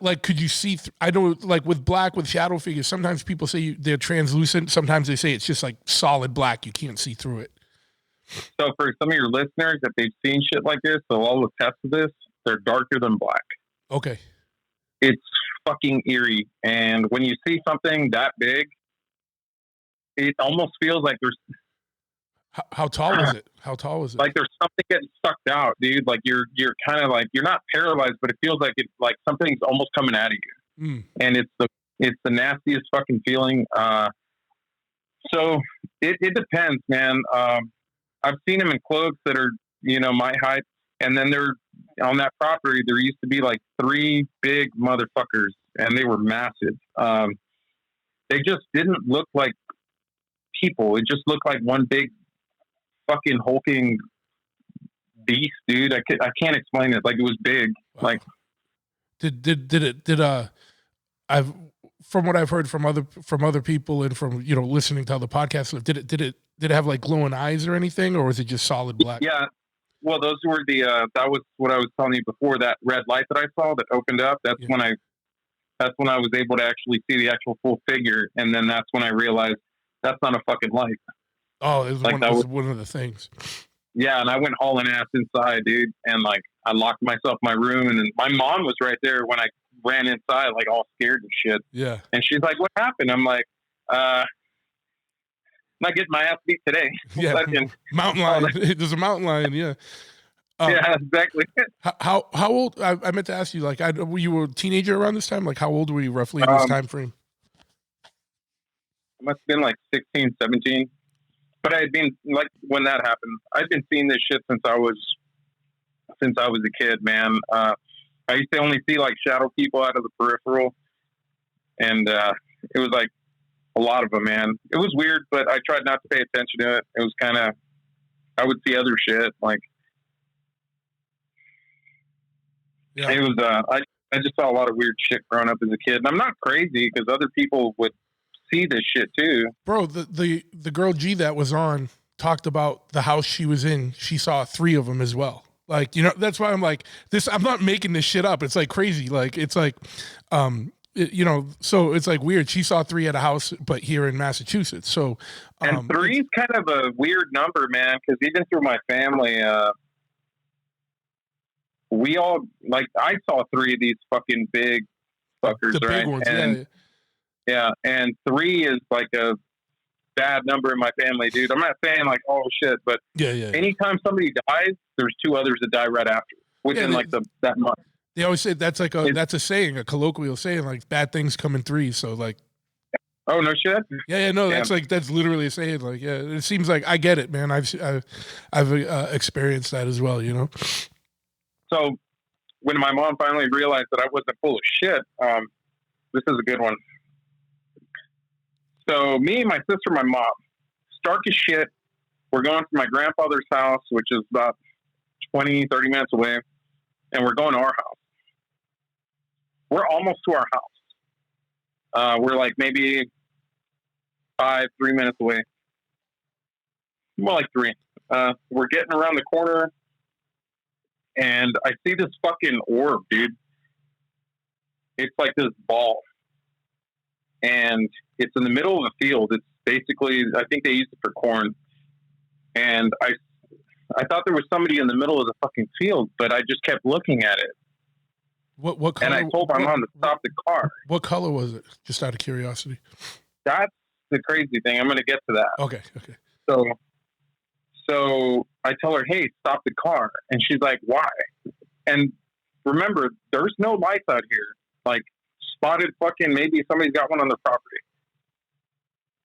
Speaker 1: like, could you see? I know, like with black with shadow figures, sometimes people say they're translucent. Sometimes they say it's just like solid black. You can't see through it.
Speaker 4: So for some of your listeners, if they've seen shit like this, they'll all attest to this. They're darker than black.
Speaker 1: Okay.
Speaker 4: It's fucking eerie. And when you see something that big, it almost feels like there's...
Speaker 1: How tall is it? How tall was it?
Speaker 4: Like there's something getting sucked out, dude. Like you're kind of like, you're not paralyzed, but it feels like it's like something's almost coming out of you. And it's the nastiest fucking feeling. So it depends, man. I've seen them in cloaks that are, my height. And then they're on that property. There used to be like 3 big motherfuckers, and they were massive. They just didn't look like people. It just looked like one big fucking hulking beast, dude. I can't explain it. Like it was big. Wow. Like
Speaker 1: I've, from what I've heard from other people and from listening to other podcasts, did it have like glowing eyes or anything, or was it just solid black?
Speaker 4: Yeah. Well, those were that was what I was telling you before, that red light that I saw that opened up. That's when I was able to actually see the actual full figure. And then that's when I realized that's not a fucking light.
Speaker 1: Oh, it was, like one of the things.
Speaker 4: Yeah. And I went hauling ass inside, dude. And like, I locked myself in my room, and then my mom was right there when I ran inside, like all scared and shit.
Speaker 1: Yeah.
Speaker 4: And she's like, "What happened?" I'm like, not getting my ass beat today.
Speaker 1: Yeah. Mountain lion. There's a mountain lion. Yeah.
Speaker 4: Yeah, exactly.
Speaker 1: How old? I meant to ask you. Like, were you a teenager around this time? Like, how old were you roughly in this time frame?
Speaker 4: I must have been like 16, 17. But I had been, like, when that happened, I'd been seeing this shit since I was a kid, man. I used to only see like shadow people out of the peripheral, and it was like a lot of them, man. It was weird, but I tried not to pay attention to it. It was kind of, I would see other shit, like, yeah. It was, I just saw a lot of weird shit growing up as a kid. And I'm not crazy, because other people would see this shit too.
Speaker 1: Bro, the girl G that was on talked about the house she was in. She saw 3 of them as well. Like, that's why I'm like, this, I'm not making this shit up. It's like crazy. Like, it's like, so it's like weird. She saw 3 at a house, but here in Massachusetts. So,
Speaker 4: and 3 is kind of a weird number, man. Cause even through my family, we all, like, I saw 3 of these fucking big fuckers,
Speaker 1: the
Speaker 4: right?
Speaker 1: Big ones,
Speaker 4: and, yeah. And 3 is like a bad number in my family, dude. I'm not saying like, oh shit, but anytime somebody dies, there's 2 others that die right after within that month.
Speaker 1: They always say that's like that's a saying, a colloquial saying, like bad things come in 3. So like,
Speaker 4: oh no shit.
Speaker 1: Yeah, no, that's literally a saying. Like, yeah, it seems like I get it, man. I've experienced that as well,
Speaker 4: So when my mom finally realized that I wasn't full of shit, this is a good one. So me, my sister, my mom, stark as shit. We're going to my grandfather's house, which is about 20, 30 minutes away. And we're going to our house. We're almost to our house. We're like maybe 3 minutes away. More like 3. we're getting around the corner, and I see this fucking orb, dude. It's like this ball, and it's in the middle of a field. It's basically, I think they use it for corn. And I thought there was somebody in the middle of the fucking field, but I just kept looking at it.
Speaker 1: What color?
Speaker 4: And I told my mom to stop the car.
Speaker 1: What color was it? Just out of curiosity.
Speaker 4: That's the crazy thing. I'm going to get to that.
Speaker 1: Okay.
Speaker 4: So I tell her, hey, stop the car. And she's like, why? And remember, there's no lights out here. Like, spotted fucking, maybe somebody's got one on their property.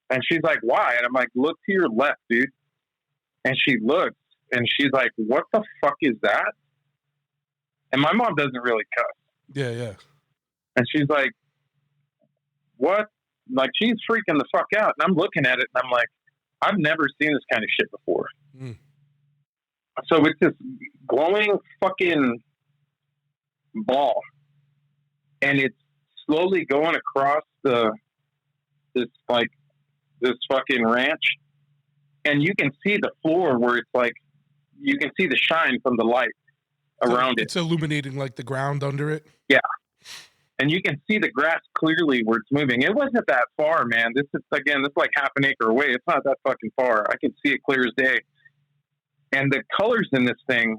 Speaker 4: And she's like, why? And I'm like, look to your left, dude. And she looks, and she's like, what the fuck is that? And my mom doesn't really cuss.
Speaker 1: Yeah.
Speaker 4: And she's like, what? Like, she's freaking the fuck out. And I'm looking at it, and I'm like, I've never seen this kind of shit before. So it's this glowing fucking ball, and it's slowly going across this fucking ranch, and you can see the floor where it's like, you can see the shine from the light around it.
Speaker 1: It's illuminating like the ground under it.
Speaker 4: Yeah. And you can see the grass clearly where it's moving. It wasn't that far, man. This is like half an acre away. It's not that fucking far. I can see it clear as day. And the colors in this thing,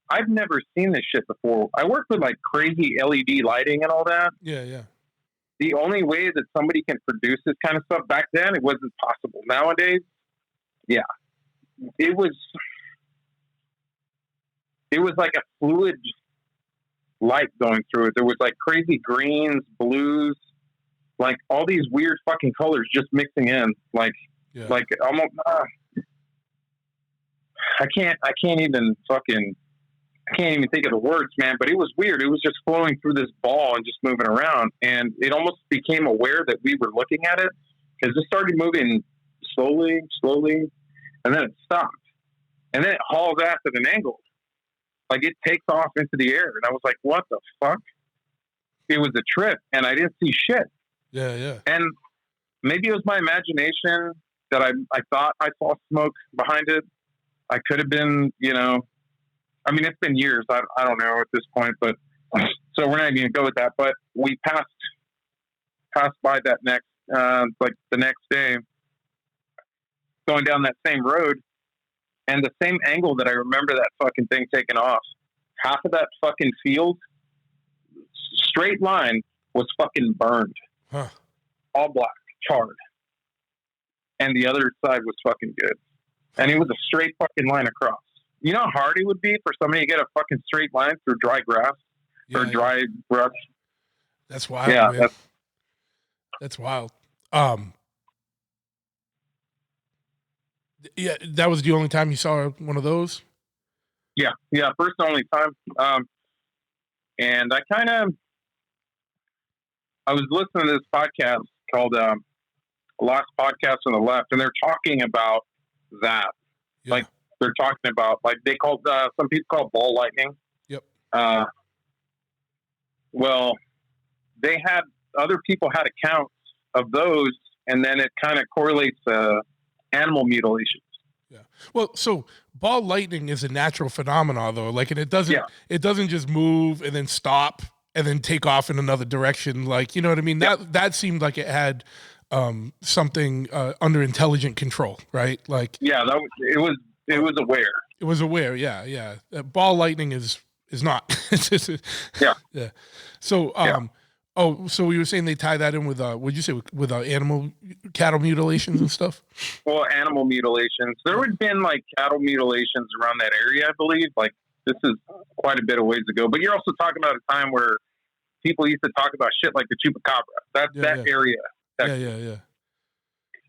Speaker 4: I've never seen this shit before. I work with like crazy LED lighting and all that.
Speaker 1: Yeah.
Speaker 4: The only way that somebody can produce this kind of stuff back then, it wasn't possible. Nowadays, yeah. It was like a fluid light going through it. There was like crazy greens, blues, like all these weird fucking colors just mixing in. Like almost, I can't even think of the words, man, but it was weird. It was just flowing through this ball and just moving around. And it almost became aware that we were looking at it, because it started moving slowly, and then it stopped. And then it hauls ass at an angle. Like, it takes off into the air. And I was like, what the fuck? It was a trip, and I didn't see shit.
Speaker 1: Yeah.
Speaker 4: And maybe it was my imagination that I thought I saw smoke behind it. I could have been, I mean, it's been years. I don't know at this point, but so we're not even going to go with that. But we passed by that the next day, going down that same road, and the same angle that I remember that fucking thing taking off. Half of that fucking field, straight line, was fucking burned.
Speaker 1: Huh.
Speaker 4: All black, charred. And the other side was fucking good. And it was a straight fucking line across. You know how hard it would be for somebody to get a fucking straight line through dry grass or dry brush?
Speaker 1: That's wild.
Speaker 4: Yeah,
Speaker 1: man. That's wild. Yeah, that was the only time you saw one of those?
Speaker 4: Yeah, first and only time. And I was listening to this podcast called Lost Podcast on the Left, and they're talking about that.
Speaker 1: Yeah.
Speaker 4: Like, they're talking about, like, they called, some people call it ball lightning.
Speaker 1: Yep.
Speaker 4: Well, other people had accounts of those, and then it kind of correlates to animal mutilations.
Speaker 1: Yeah. Well, so ball lightning is a natural phenomenon, though. Like, and it doesn't just move and then stop and then take off in another direction. Like, you know what I mean?
Speaker 4: Yeah.
Speaker 1: That seemed like it had something under intelligent control, right? Like,
Speaker 4: yeah, it was aware.
Speaker 1: It was aware. Yeah. Ball lightning is not.
Speaker 4: Yeah.
Speaker 1: So, so you were saying they tie that in with what'd you say, with cattle mutilations and stuff?
Speaker 4: Well, animal mutilations. There would have been like cattle mutilations around that area, I believe. Like, this is quite a bit of ways ago. But you're also talking about a time where people used to talk about shit like the chupacabra. That area.
Speaker 1: Yeah.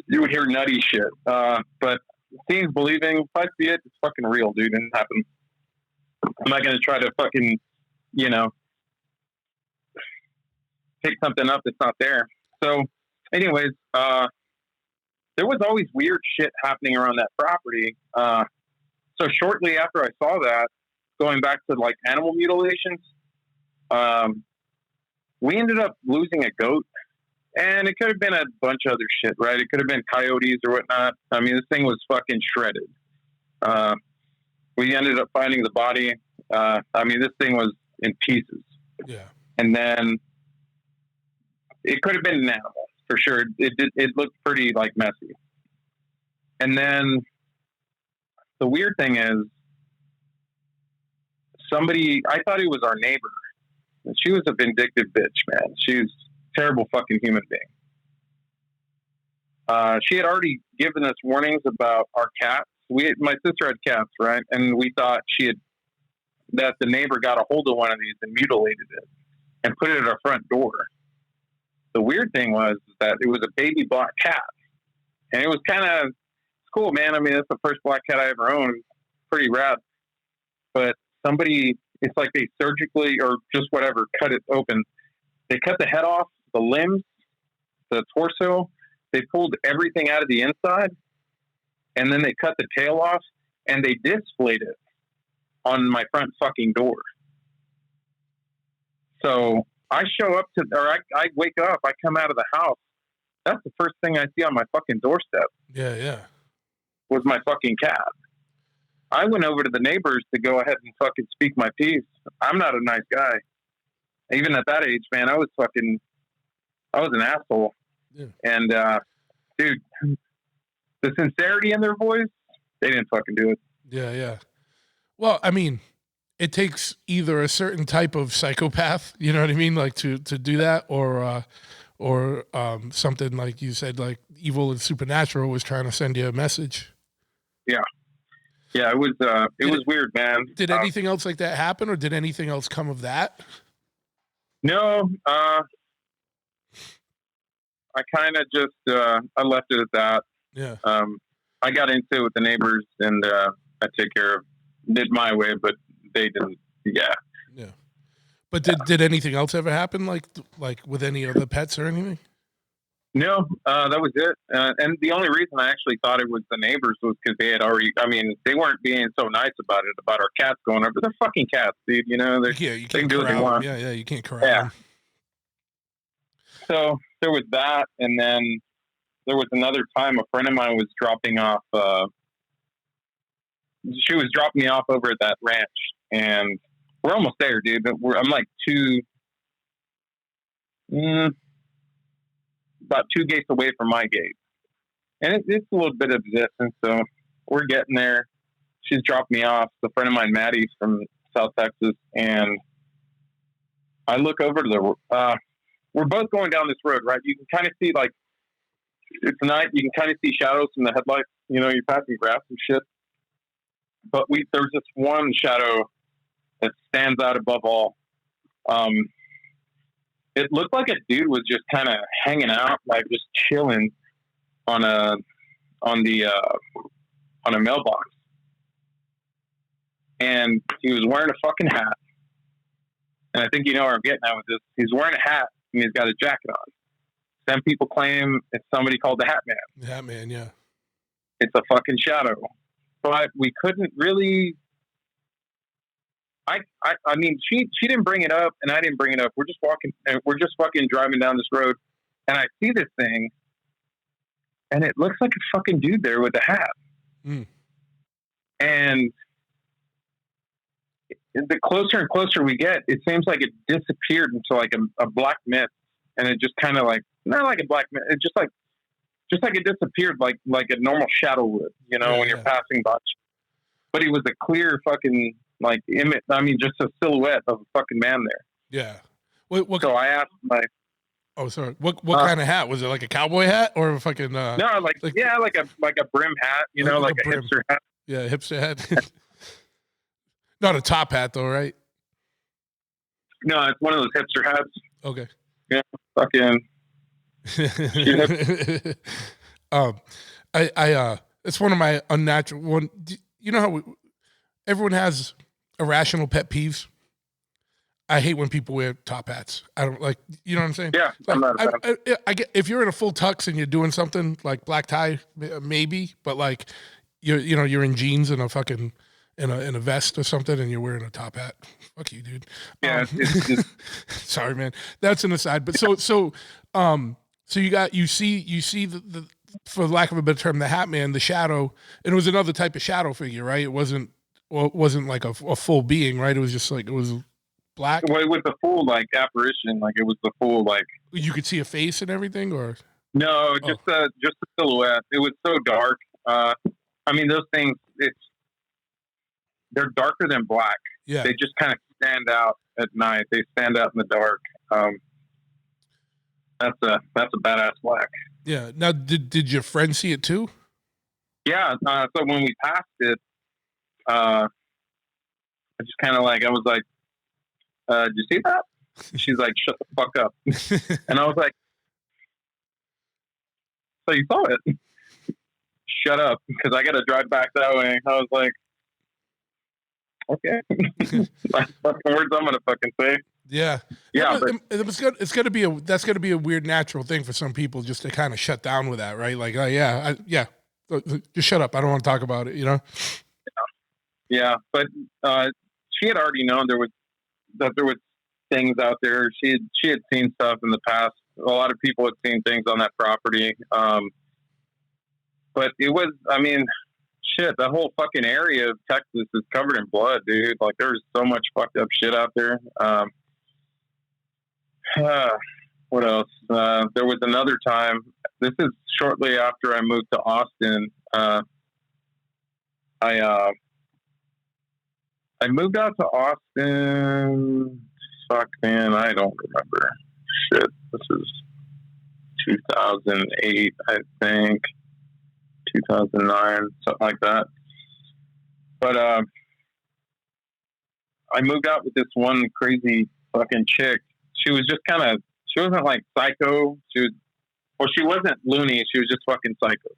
Speaker 4: You would hear nutty shit. But seeing is believing. If I see it, it's fucking real, dude. And it happened. I'm not going to try to fucking, pick something up that's not there. So anyways, there was always weird shit happening around that property. So shortly after I saw that, going back to like animal mutilations, we ended up losing a goat And it could have been a bunch of other shit, right? It could have been coyotes or whatnot. I mean, this thing was fucking shredded. We ended up finding the body. I mean, this thing was in pieces.
Speaker 1: Yeah.
Speaker 4: And then it could have been an animal for sure. It looked pretty like messy. And then the weird thing is, I thought it was our neighbor. And she was a vindictive bitch, man. She's a terrible fucking human being. She had already given us warnings about our cats. My sister had cats, right? And we thought that the neighbor got a hold of one of these and mutilated it and put it at our front door. The weird thing was that it was a baby black cat. And it was kind of cool, man. I mean, that's the first black cat I ever owned. Pretty rad. But it's like they surgically or just whatever, cut it open. They cut the head off, the limbs, the torso. They pulled everything out of the inside. And then they cut the tail off and they displayed it on my front fucking door. So I show up I wake up, I come out of the house. That's the first thing I see on my fucking doorstep.
Speaker 1: Yeah, yeah.
Speaker 4: Was my fucking cat. I went over to the neighbors to go ahead and fucking speak my piece. I'm not a nice guy. Even at that age, man, I was an asshole. Yeah. And, dude, the sincerity in their voice, they didn't fucking do it.
Speaker 1: Yeah, yeah. Well, I mean, it takes either a certain type of psychopath, you know what I mean? Like to do that or something like you said, like evil and supernatural was trying to send you a message.
Speaker 4: Yeah. Yeah, it was weird, man.
Speaker 1: Did anything else like that happen, or did anything else come of that?
Speaker 4: No, I kind of just I left it at that.
Speaker 1: Yeah.
Speaker 4: I got into it with the neighbors, and I did my way, but they didn't. Yeah.
Speaker 1: Yeah. But did anything else ever happen, like with any other pets or anything?
Speaker 4: No, that was it. And the only reason I actually thought it was the neighbors was because they had already, I mean, they weren't being so nice about our cats going over. They're fucking cats, dude. You know,
Speaker 1: you can't do what they want. Yeah, you can't corral them.
Speaker 4: So there was that. And then there was another time a friend of mine was dropping off, she was dropping me off over at that ranch. And we're almost there, dude. But I'm like about 2 gates away from my gate. And it's a little bit of distance, so we're getting there. She's dropped me off. It's a friend of mine, Maddie, from South Texas, and I look over to we're both going down this road, right? You can kind of see, like, it's night, you can kind of see shadows from the headlights. You know, you're passing grass and shit. But there's this one shadow that stands out above all. It looked like a dude was just kind of hanging out, like just chilling on a mailbox. And he was wearing a fucking hat. And I think you know where I'm getting at with this. He's wearing a hat and he's got a jacket on. Some people claim it's somebody called the Hat Man.
Speaker 1: The Hat Man, yeah.
Speaker 4: It's a fucking shadow. But we couldn't really... I mean, she didn't bring it up, and I didn't bring it up. We're just fucking driving down this road, and I see this thing, and it looks like a fucking dude there with a hat. Mm. And the closer and closer we get, it seems like it disappeared into like a black mist, and it just kind of like, not like a black mist, it's just like it disappeared like a normal shadow would, you know, when you're passing by. But it was a clear fucking like image. I mean, just a silhouette of a fucking man there.
Speaker 1: Yeah.
Speaker 4: So I asked my.
Speaker 1: Oh, sorry. What kind of hat was it? Like a cowboy hat or a fucking?
Speaker 4: No, like a brim hat. You know, like a hipster hat.
Speaker 1: Yeah, hipster hat. Not a top hat though, right?
Speaker 4: No, it's one of those hipster hats.
Speaker 1: Okay.
Speaker 4: Yeah, fucking.
Speaker 1: It's one of my unnatural one. You know how everyone has irrational pet peeves? I hate when people wear top hats. I don't like, you know what I'm saying?
Speaker 4: Yeah.
Speaker 1: Like, I get, if you're in a full tux and you're doing something like black tie, maybe, but like you're in jeans and a fucking, in a vest or something and you're wearing a top hat. Fuck you, dude.
Speaker 4: Yeah.
Speaker 1: Sorry, man. That's an aside. But so So you see the for lack of a better term, the Hat Man, the shadow, and it was another type of shadow figure, right? It wasn't like a full being, right? It was just like, it was black.
Speaker 4: Well, it was the full like apparition, like it was the full like.
Speaker 1: You could see a face and everything, or
Speaker 4: No, just a silhouette. It was so dark. I mean, those things, they're darker than black.
Speaker 1: yeah,
Speaker 4: They just kind of stand out at night. They stand out in the dark. That's a badass black.
Speaker 1: yeah. Now, did your friend see it too?
Speaker 4: Yeah. So when we passed it, I just kind of like, I was like, did you see that? She's like, shut the fuck up. And I was like, so you saw it? Shut up, because I got to drive back that way. I was like, okay. That's fucking words I'm gonna fucking say.
Speaker 1: Yeah,
Speaker 4: Yeah, but
Speaker 1: it's gonna be a weird natural thing for some people just to kind of shut down with that, right? Like, just shut up. I don't want to talk about it. You know?
Speaker 4: yeah, but she had already known there was things out there. She had seen stuff in the past. A lot of people had seen things on that property. But it was, I mean, shit, that whole fucking area of Texas is covered in blood, dude. Like, there's so much fucked up shit out there. What else? There was another time. This is shortly after I moved to Austin. I moved out to Austin. Fuck, man, I don't remember. Shit, this is 2008, I think. 2009, something like that. But I moved out with this one crazy fucking chick. She was just she wasn't like psycho. She wasn't loony. She was just fucking psycho.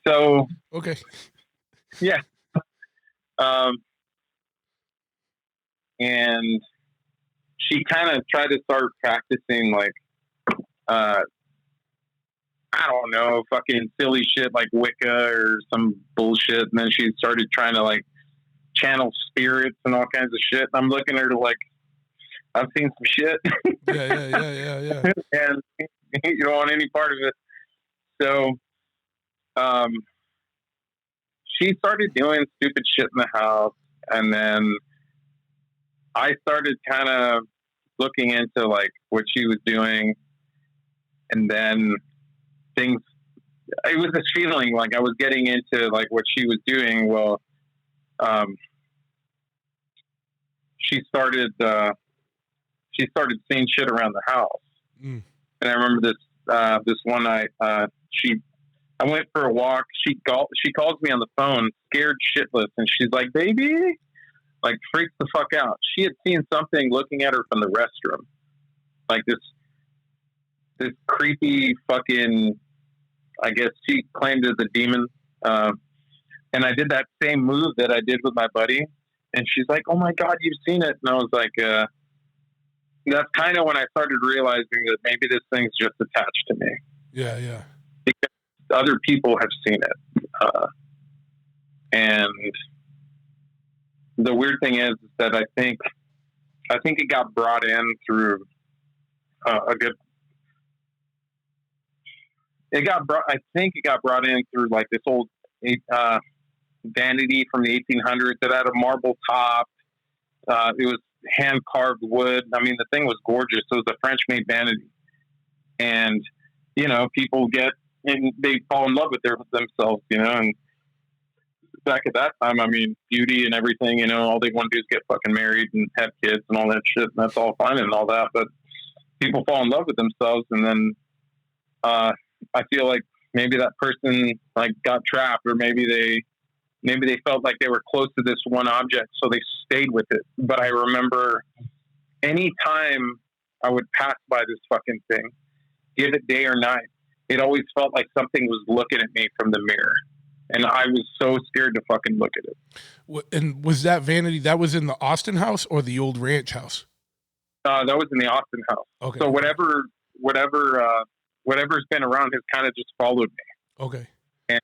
Speaker 4: So
Speaker 1: Okay.
Speaker 4: yeah. And she kind of tried to start practicing like I don't know, fucking silly shit like Wicca or some bullshit. And then she started trying to like channel spirits and all kinds of shit. I'm looking at her like, I've seen some shit.
Speaker 1: Yeah.
Speaker 4: And you don't want any part of it. So, she started doing stupid shit in the house. And then I started kind of looking into like what she was doing. And then it was this feeling like I was getting into like what she was doing. Well, she started seeing shit around the house. And I remember this one night, I went for a walk. She calls me on the phone, scared shitless. And she's like, baby, like freaks the fuck out. She had seen something looking at her from the restroom. Like this creepy fucking, I guess she claimed it as a demon. And I did that same move that I did with my buddy. And she's like, oh my God, you've seen it. And I was like, that's kind of when I started realizing that maybe this thing's just attached to me.
Speaker 1: Yeah.
Speaker 4: Because other people have seen it. And the weird thing is that I think it got brought in through I think it got brought in through like this old vanity from the 1800s that had a marble top. It was hand carved wood. I mean, the thing was gorgeous. It was a French made vanity, and you know, people get and they fall in love with themselves. You know, and back at that time, I mean, beauty and everything. You know, all they want to do is get fucking married and have kids and all that shit, and that's all fine and all that. But people fall in love with themselves, and then I feel like maybe that person like got trapped, or maybe they felt like they were close to this one object, so they stayed with it. But I remember any time I would pass by this fucking thing, give it day or night, it always felt like something was looking at me from the mirror. And I was so scared to fucking look at it.
Speaker 1: And was that vanity, that was in the Austin house or the old ranch house?
Speaker 4: That was in the Austin house.
Speaker 1: Okay.
Speaker 4: So whatever's been around has kind of just followed me.
Speaker 1: Okay.
Speaker 4: And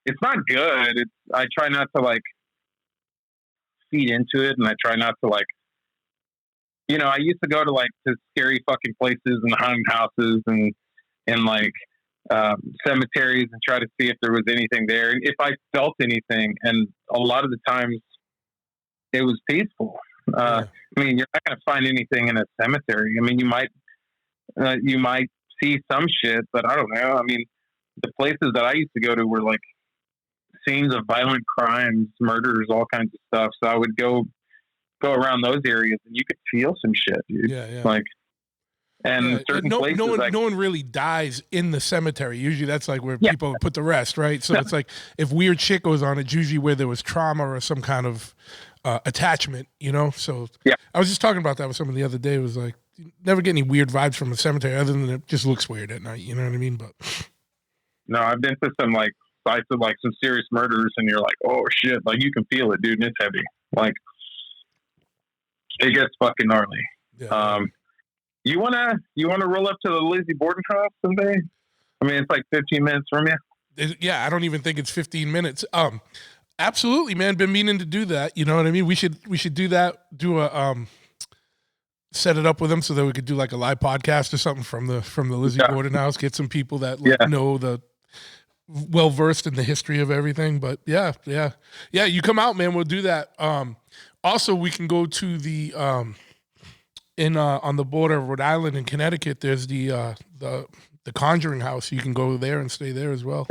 Speaker 4: it's not good. I try not to like feed into it, and I try not to like you know, I used to go to like to scary fucking places and haunted houses and like cemeteries and try to see if there was anything there, and if I felt anything. And a lot of the times, it was peaceful. I mean, you're not going to find anything in a cemetery. I mean, you might see some shit, but I don't know. I mean, the places that I used to go to were like scenes of violent crimes, murders, all kinds of stuff. So I would go around those areas, and you could feel some shit, dude.
Speaker 1: Yeah.
Speaker 4: Like, and certain places,
Speaker 1: no one really dies in the cemetery. Usually, that's like where people put to rest, right? So it's like if weird shit goes on, it's usually where there was trauma or some kind of attachment, you know. So I was just talking about that with someone the other day. It was like, you never get any weird vibes from a cemetery other than it just looks weird at night. You know what I mean? But
Speaker 4: no, I've been to some like sites of like some serious murders, and you're like, oh shit, like you can feel it, dude. And it's heavy. Like, it gets fucking gnarly.
Speaker 1: yeah.
Speaker 4: You wanna roll up to the Lizzie Borden house someday? I mean, it's like 15 minutes from you.
Speaker 1: Yeah, I don't even think it's 15 minutes. Absolutely, man. Been meaning to do that. You know what I mean? We should do that. Do a set it up with them so that we could do like a live podcast or something from the Lizzie Borden house. Get some people that know the well versed in the history of everything. But yeah. You come out, man. We'll do that. Also, we can go to the on the border of Rhode Island and Connecticut. There's the Conjuring house. You can go there and stay there as well.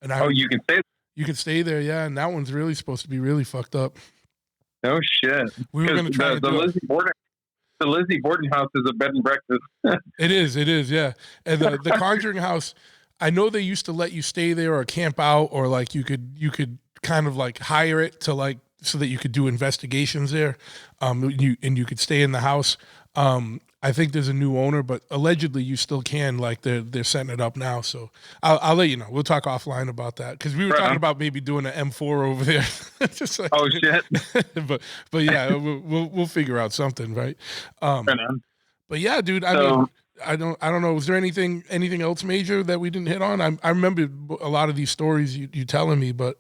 Speaker 1: And
Speaker 4: you can stay.
Speaker 1: You can stay there, yeah. And that one's really supposed to be really fucked up.
Speaker 4: No shit.
Speaker 1: We were going to try
Speaker 4: the Lizzie Borden. The Lizzie Borden house is a bed and breakfast.
Speaker 1: It is, yeah. And the Conjuring house, I know they used to let you stay there or camp out, or like you could kind of like hire it to like so that you could do investigations there. You could stay in the house. I think there's a new owner, but allegedly you still can. Like they're setting it up now, so I'll let you know. We'll talk offline about that because we were talking about maybe doing an M4 over there. Just like,
Speaker 4: oh shit!
Speaker 1: but yeah, we'll figure out something, right? But yeah, dude. I mean, I don't know. Was there anything else major that we didn't hit on? I remember a lot of these stories you telling me, but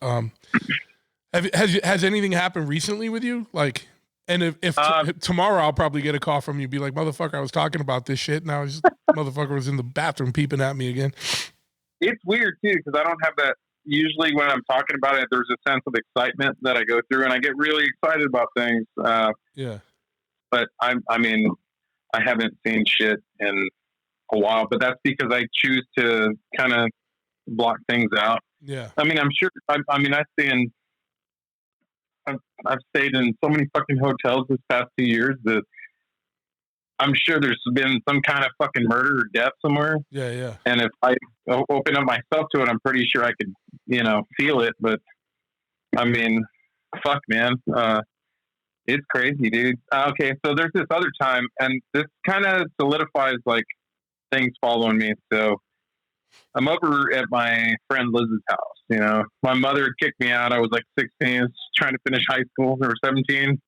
Speaker 1: has anything happened recently with you? Like. And if tomorrow I'll probably get a call from you, be like, motherfucker, I was talking about this shit. Now motherfucker was in the bathroom peeping at me again.
Speaker 4: It's weird too, because I don't have that. Usually when I'm talking about it, there's a sense of excitement that I go through, and I get really excited about things. But I mean, I haven't seen shit in a while, but that's because I choose to kind of block things out.
Speaker 1: Yeah.
Speaker 4: I mean, I'm sure. I've stayed in so many fucking hotels this past 2 years that I'm sure there's been some kind of fucking murder or death somewhere.
Speaker 1: Yeah.
Speaker 4: And if I open up myself to it, I'm pretty sure I could, feel it. But I mean, fuck, man. It's crazy, dude. Okay. So there's this other time, and this kind of solidifies like things following me. So I'm over at my friend Liz's house. My mother had kicked me out. I was like 16, trying to finish high school. They were 17,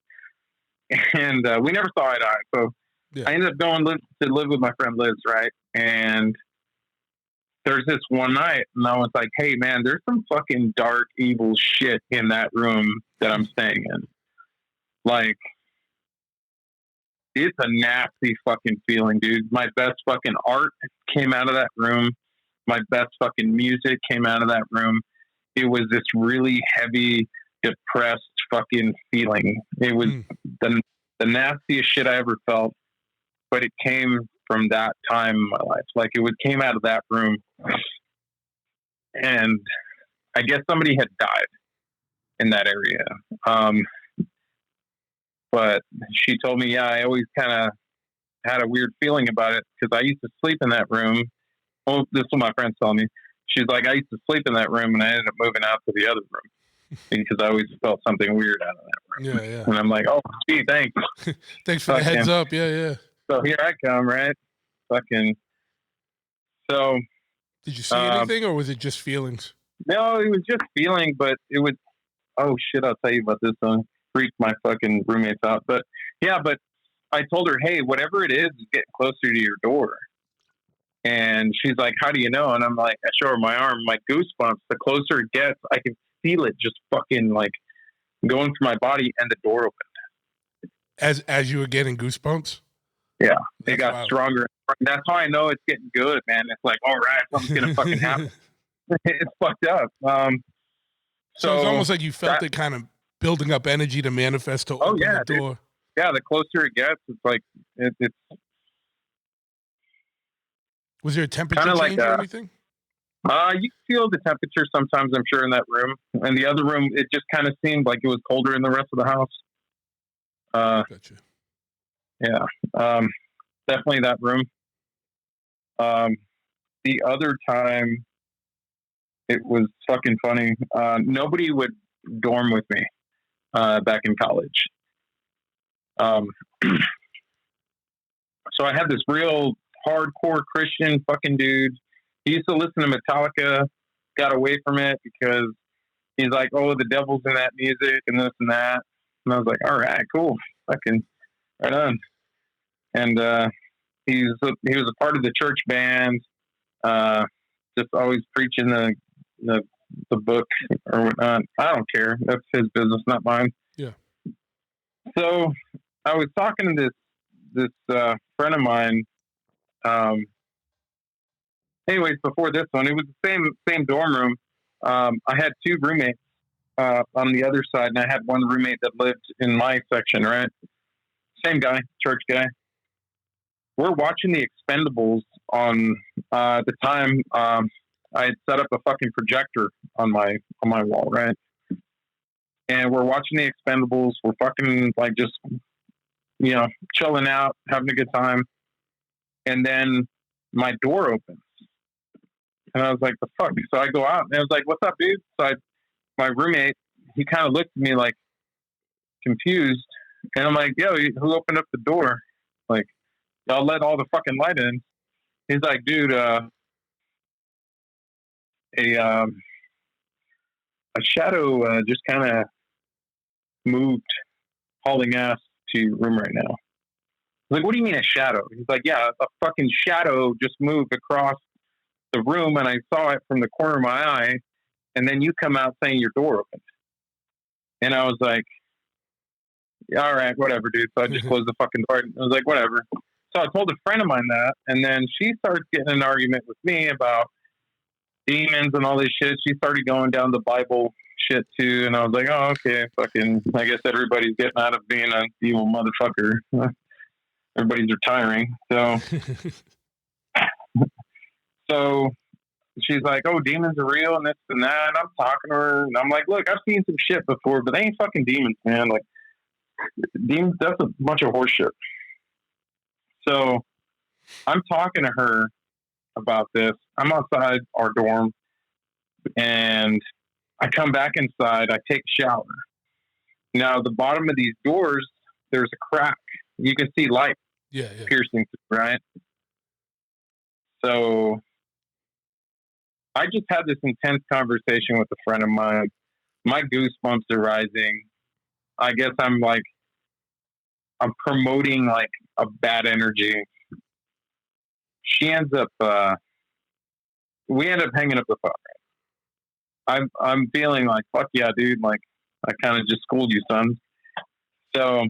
Speaker 4: and we never saw eye to eye. So I ended up going to live with my friend Liz, right? And there's this one night, and I was like, "Hey, man, there's some fucking dark, evil shit in that room that I'm staying in. Like, it's a nasty fucking feeling, dude. My best fucking art came out of that room. My best fucking music came out of that room. It was this really heavy, depressed fucking feeling. It was the nastiest shit I ever felt, but it came from that time in my life. Like, it came out of that room. And I guess somebody had died in that area. But she told me, I always kind of had a weird feeling about it because I used to sleep in that room. Well, this is what my friends told me. She's like, I used to sleep in that room, and I ended up moving out to the other room because I always felt something weird out of that room.
Speaker 1: Yeah.
Speaker 4: And I'm like, oh, gee, thanks.
Speaker 1: Thanks for the heads up. Yeah.
Speaker 4: So here I come, right? Fucking. So.
Speaker 1: Did you see anything, or was it just feelings?
Speaker 4: No, it was just feeling, but it was. Oh shit! I'll tell you about this one. Freaked my fucking roommates out, but I told her, hey, whatever it is getting closer to your door. And she's like, how do you know? And I'm like, I show her my arm, my goosebumps. The closer it gets, I can feel it just fucking like going through my body, and the door opened.
Speaker 1: As you were getting goosebumps.
Speaker 4: Yeah, they
Speaker 1: That's
Speaker 4: got
Speaker 1: wild.
Speaker 4: stronger. That's how I know it's getting good, man. It's like, all right, something's gonna fucking happen. It's fucked up.
Speaker 1: So it's
Speaker 4: So
Speaker 1: almost like you felt
Speaker 4: that-
Speaker 1: it kind of building up energy to manifest to open
Speaker 4: yeah,
Speaker 1: the door.
Speaker 4: yeah, the closer it gets, it's like it's
Speaker 1: Was there a temperature
Speaker 4: kind of
Speaker 1: change
Speaker 4: like
Speaker 1: or anything?
Speaker 4: you feel the temperature sometimes, I'm sure, in that room. And the other room, it just kind of seemed like it was colder in the rest of the house.
Speaker 1: Gotcha.
Speaker 4: Yeah, definitely that room. The other time, it was fucking funny. Nobody would dorm with me back in college. So I had this real hardcore Christian fucking dude. He used to listen to Metallica, got away from it because he's like, oh, the devil's in that music and this and that. And I was like, all right, cool. Fucking right on. And he was a part of the church band, just always preaching the book or whatnot. I don't care. That's his business, not mine.
Speaker 1: Yeah.
Speaker 4: So I was talking to this friend of mine. Anyways, before this one, it was the same dorm room. I had two roommates on the other side, and I had one roommate that lived in my section. Right, same guy, church guy. We're watching the Expendables on at the time. I had set up a fucking projector on my wall, right? And we're watching the Expendables. We're fucking like just chilling out, having a good time. And then my door opens. And I was like, the fuck? So I go out and I was like, what's up, dude? So my roommate, he kind of looked at me like confused. And I'm like, yo, who opened up the door? Like, y'all let all the fucking light in. He's like, dude, a shadow just kind of moved hauling ass to your room right now. I was like, what do you mean a shadow? He's like, yeah, a fucking shadow just moved across the room and I saw it from the corner of my eye, and then you come out saying your door opened. And I was like, all right, whatever, dude. So I just closed the fucking door. I was like, whatever. So I told a friend of mine that, and then she starts getting an argument with me about demons and all this shit. She started going down the Bible shit too, and I was like, oh, okay, fucking, I guess everybody's getting out of being an evil motherfucker. Everybody's retiring. So she's like, oh, demons are real and this and that. And I'm talking to her and I'm like, look, I've seen some shit before, but they ain't fucking demons, man. Like, demons, that's a bunch of horse shit. So I'm talking to her about this. I'm outside our dorm and I come back inside. I take a shower. Now, the bottom of these doors, there's a crack. You can see light piercing through, right? So I just had this intense conversation with a friend of mine. My goosebumps are rising. I guess I'm promoting like a bad energy. She ends up, we end up hanging up the phone. I'm feeling like, fuck yeah, dude. Like, I kind of just schooled you, son. So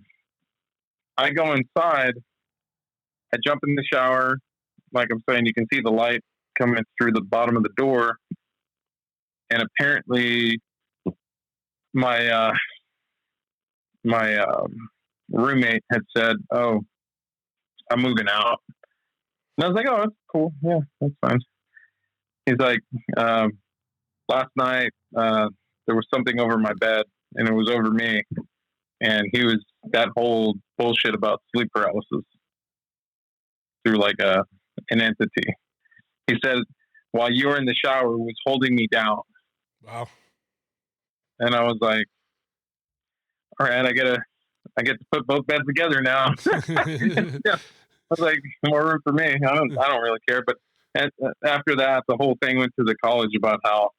Speaker 4: I go inside. I jump in the shower. Like I'm saying, you can see the light coming through the bottom of the door. And apparently my roommate had said, oh, I'm moving out. And I was like, oh, that's cool. Yeah, that's fine. He's like, last night there was something over my bed and it was over me. And he was that whole bullshit about sleep paralysis through like an entity. He said, while you were in the shower, it was holding me down.
Speaker 1: Wow.
Speaker 4: And I was like, all right, I get to put both beds together now. Yeah. I was like, more room for me. I don't really care. But after that, the whole thing went to the college about how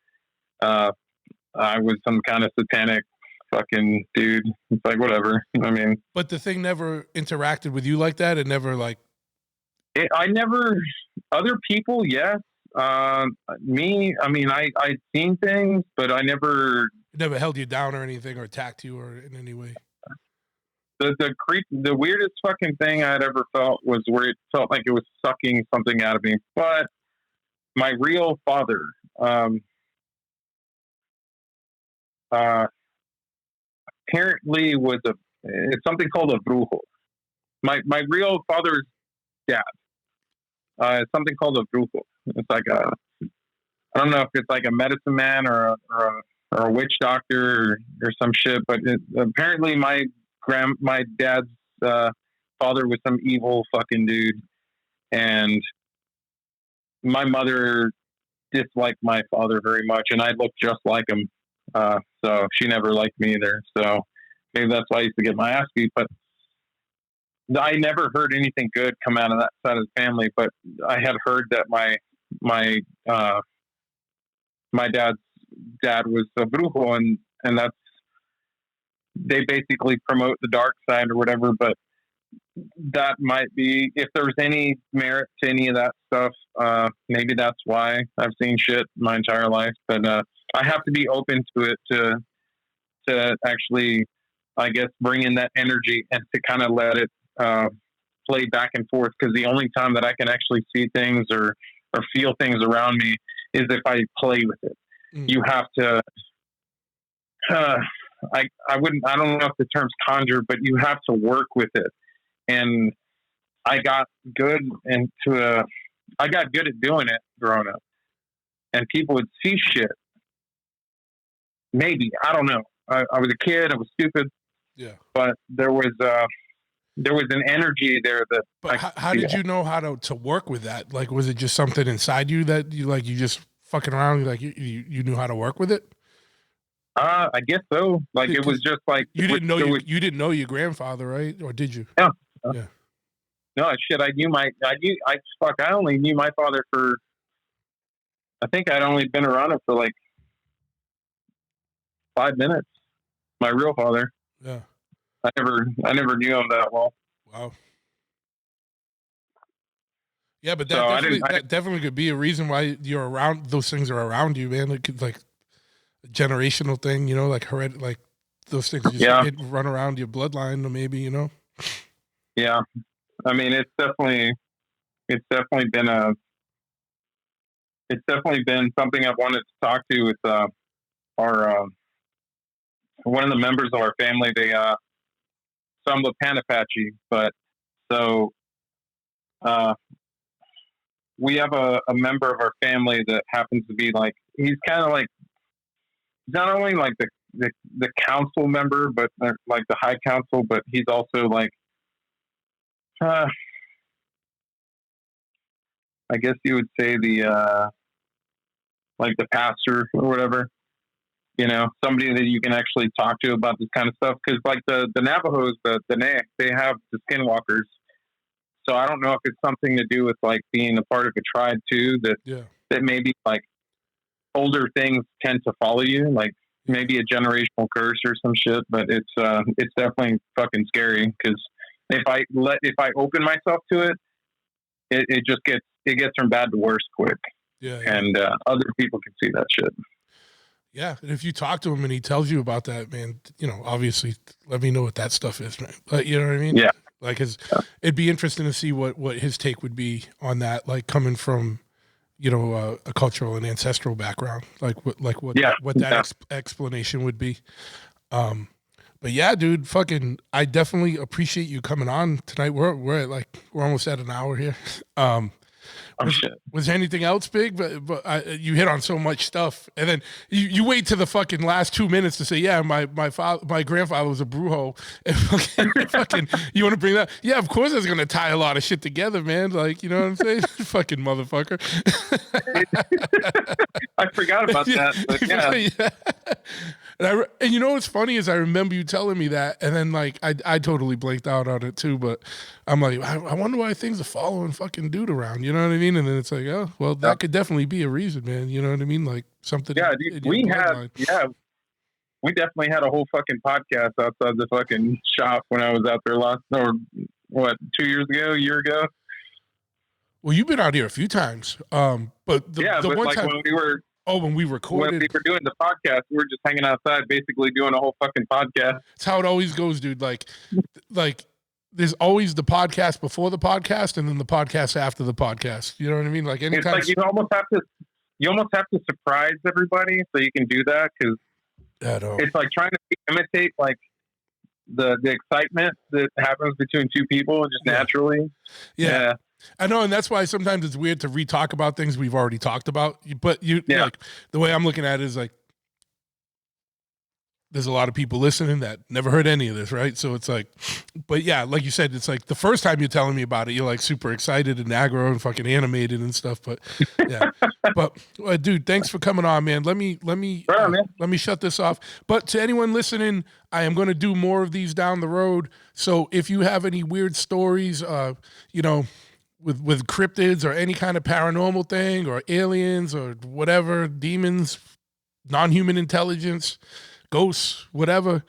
Speaker 4: I was some kind of satanic fucking dude. It's like, whatever. I mean,
Speaker 1: but the thing never interacted with you like that. It never like.
Speaker 4: I never. Other people, yes. Me, I mean, I'd seen things, but I never.
Speaker 1: It never held you down or anything, or attacked you, or in any way.
Speaker 4: The weirdest fucking thing I'd ever felt was where it felt like it was sucking something out of me. But my real father, apparently it's something called a brujo. My real father's dad, it's something called a brujo. It's like I don't know if it's like a medicine man or a witch doctor or some shit, but apparently my dad's father was some evil fucking dude, and my mother disliked my father very much, and I looked just like him. So she never liked me either. So maybe that's why I used to get my ass beat. But I never heard anything good come out of that side of the family. But I had heard that my dad's dad was a brujo, and that's, they basically promote the dark side or whatever. But that might be, if there's any merit to any of that stuff, maybe that's why I've seen shit my entire life. But I have to be open to it to actually, I guess, bring in that energy and to kind of let it play back and forth. Because the only time that I can actually see things or feel things around me is if I play with it. You have to, I don't know if the term's conjure, but you have to work with it. And I got good at doing it growing up. And people would see shit. Maybe, I don't know. I was a kid. I was stupid.
Speaker 1: Yeah.
Speaker 4: But there was an energy there that.
Speaker 1: But how did you know how to work with that? Like, was it just something inside you that you just fucking around? Like you knew how to work with it?
Speaker 4: I guess so. Like, it was just like
Speaker 1: you didn't know your grandfather, right? Or did you?
Speaker 4: Yeah.
Speaker 1: Yeah.
Speaker 4: No shit. I only knew my father for. I think I'd only been around him for like 5 minutes. My real father.
Speaker 1: Yeah.
Speaker 4: I never knew him that well.
Speaker 1: Wow. Yeah, but that definitely could be a reason why you're around. Those things are around you, man. It could, like, a generational thing, like like those things just run around your bloodline, or maybe,
Speaker 4: Yeah, I mean, it's definitely been something I've wanted to talk to with our one of the members of our family. They so I'm Apache, but so we have a member of our family that happens to be like, he's kind of like, not only like the council member, but like the high council, but he's also like, I guess you would say the like the pastor or whatever, somebody that you can actually talk to about this kind of stuff. Because like the Navajos, the they have the skinwalkers. So I don't know if it's something to do with like being a part of a tribe too, that maybe like older things tend to follow you, like maybe a generational curse or some shit. But it's definitely fucking scary, because if I open myself to it, it gets from bad to worse quick.
Speaker 1: Yeah.
Speaker 4: And other people can see that shit.
Speaker 1: Yeah, and if you talk to him and he tells you about that, man, obviously let me know what that stuff is, man. But you know what I mean?
Speaker 4: Yeah.
Speaker 1: Like, it'd be interesting to see what his take would be on that, like coming from, a cultural and ancestral background, what that explanation would be. But yeah, dude, I definitely appreciate you coming on tonight. We're almost at an hour here. Was there anything else big? But you hit on so much stuff, and then you wait to the fucking last 2 minutes to say, yeah, my grandfather was a brujo. And fucking, you want to bring that? Yeah, of course I was gonna tie a lot of shit together, man. Like, you know what I'm saying? Fucking motherfucker.
Speaker 4: I forgot about that. But yeah.
Speaker 1: And you know what's funny is I remember you telling me that, and then like I totally blanked out on it too. But I'm like, I wonder why things are following fucking dude around. You know what I mean? And then it's like, oh, well, that could definitely be a reason, man. You know what I mean? Like something.
Speaker 4: Yeah, dude, we definitely had a whole fucking podcast outside the fucking shop when I was out there 2 years ago, a year ago.
Speaker 1: Well, you've been out here a few times, but the one
Speaker 4: like
Speaker 1: time
Speaker 4: when we were
Speaker 1: Oh, when we
Speaker 4: when
Speaker 1: recorded.
Speaker 4: we were doing the podcast, we were just hanging outside, basically doing a whole fucking podcast.
Speaker 1: That's how it always goes, dude. Like there's always the podcast before the podcast and then the podcast after the podcast. You know what I mean? Like
Speaker 4: It's
Speaker 1: anytime.
Speaker 4: like you almost have to surprise everybody so you can do that, because it's like trying to imitate like the excitement that happens between two people just naturally.
Speaker 1: Yeah. I know, and that's why sometimes it's weird to re-talk about things we've already talked about. But like the way I'm looking at it is like there's a lot of people listening that never heard any of this, right? So it's like, but yeah, like you said, it's like the first time you're telling me about it, you're like super excited and aggro and fucking animated and stuff. But yeah, but dude, thanks for coming on, man. Let me shut this off. But to anyone listening, I am going to do more of these down the road. So if you have any weird stories, you know, with cryptids or any kind of paranormal thing or aliens or whatever, demons, non-human intelligence, ghosts, whatever,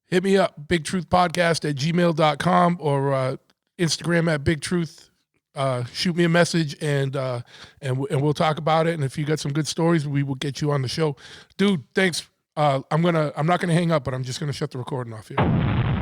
Speaker 1: hit me up, bigtruthpodcast@gmail.com or Instagram @bigtruth. Shoot me a message and we'll talk about it. And if you got some good stories, we will get you on the show. Dude, thanks. I'm not gonna hang up, but I'm just gonna shut the recording off here.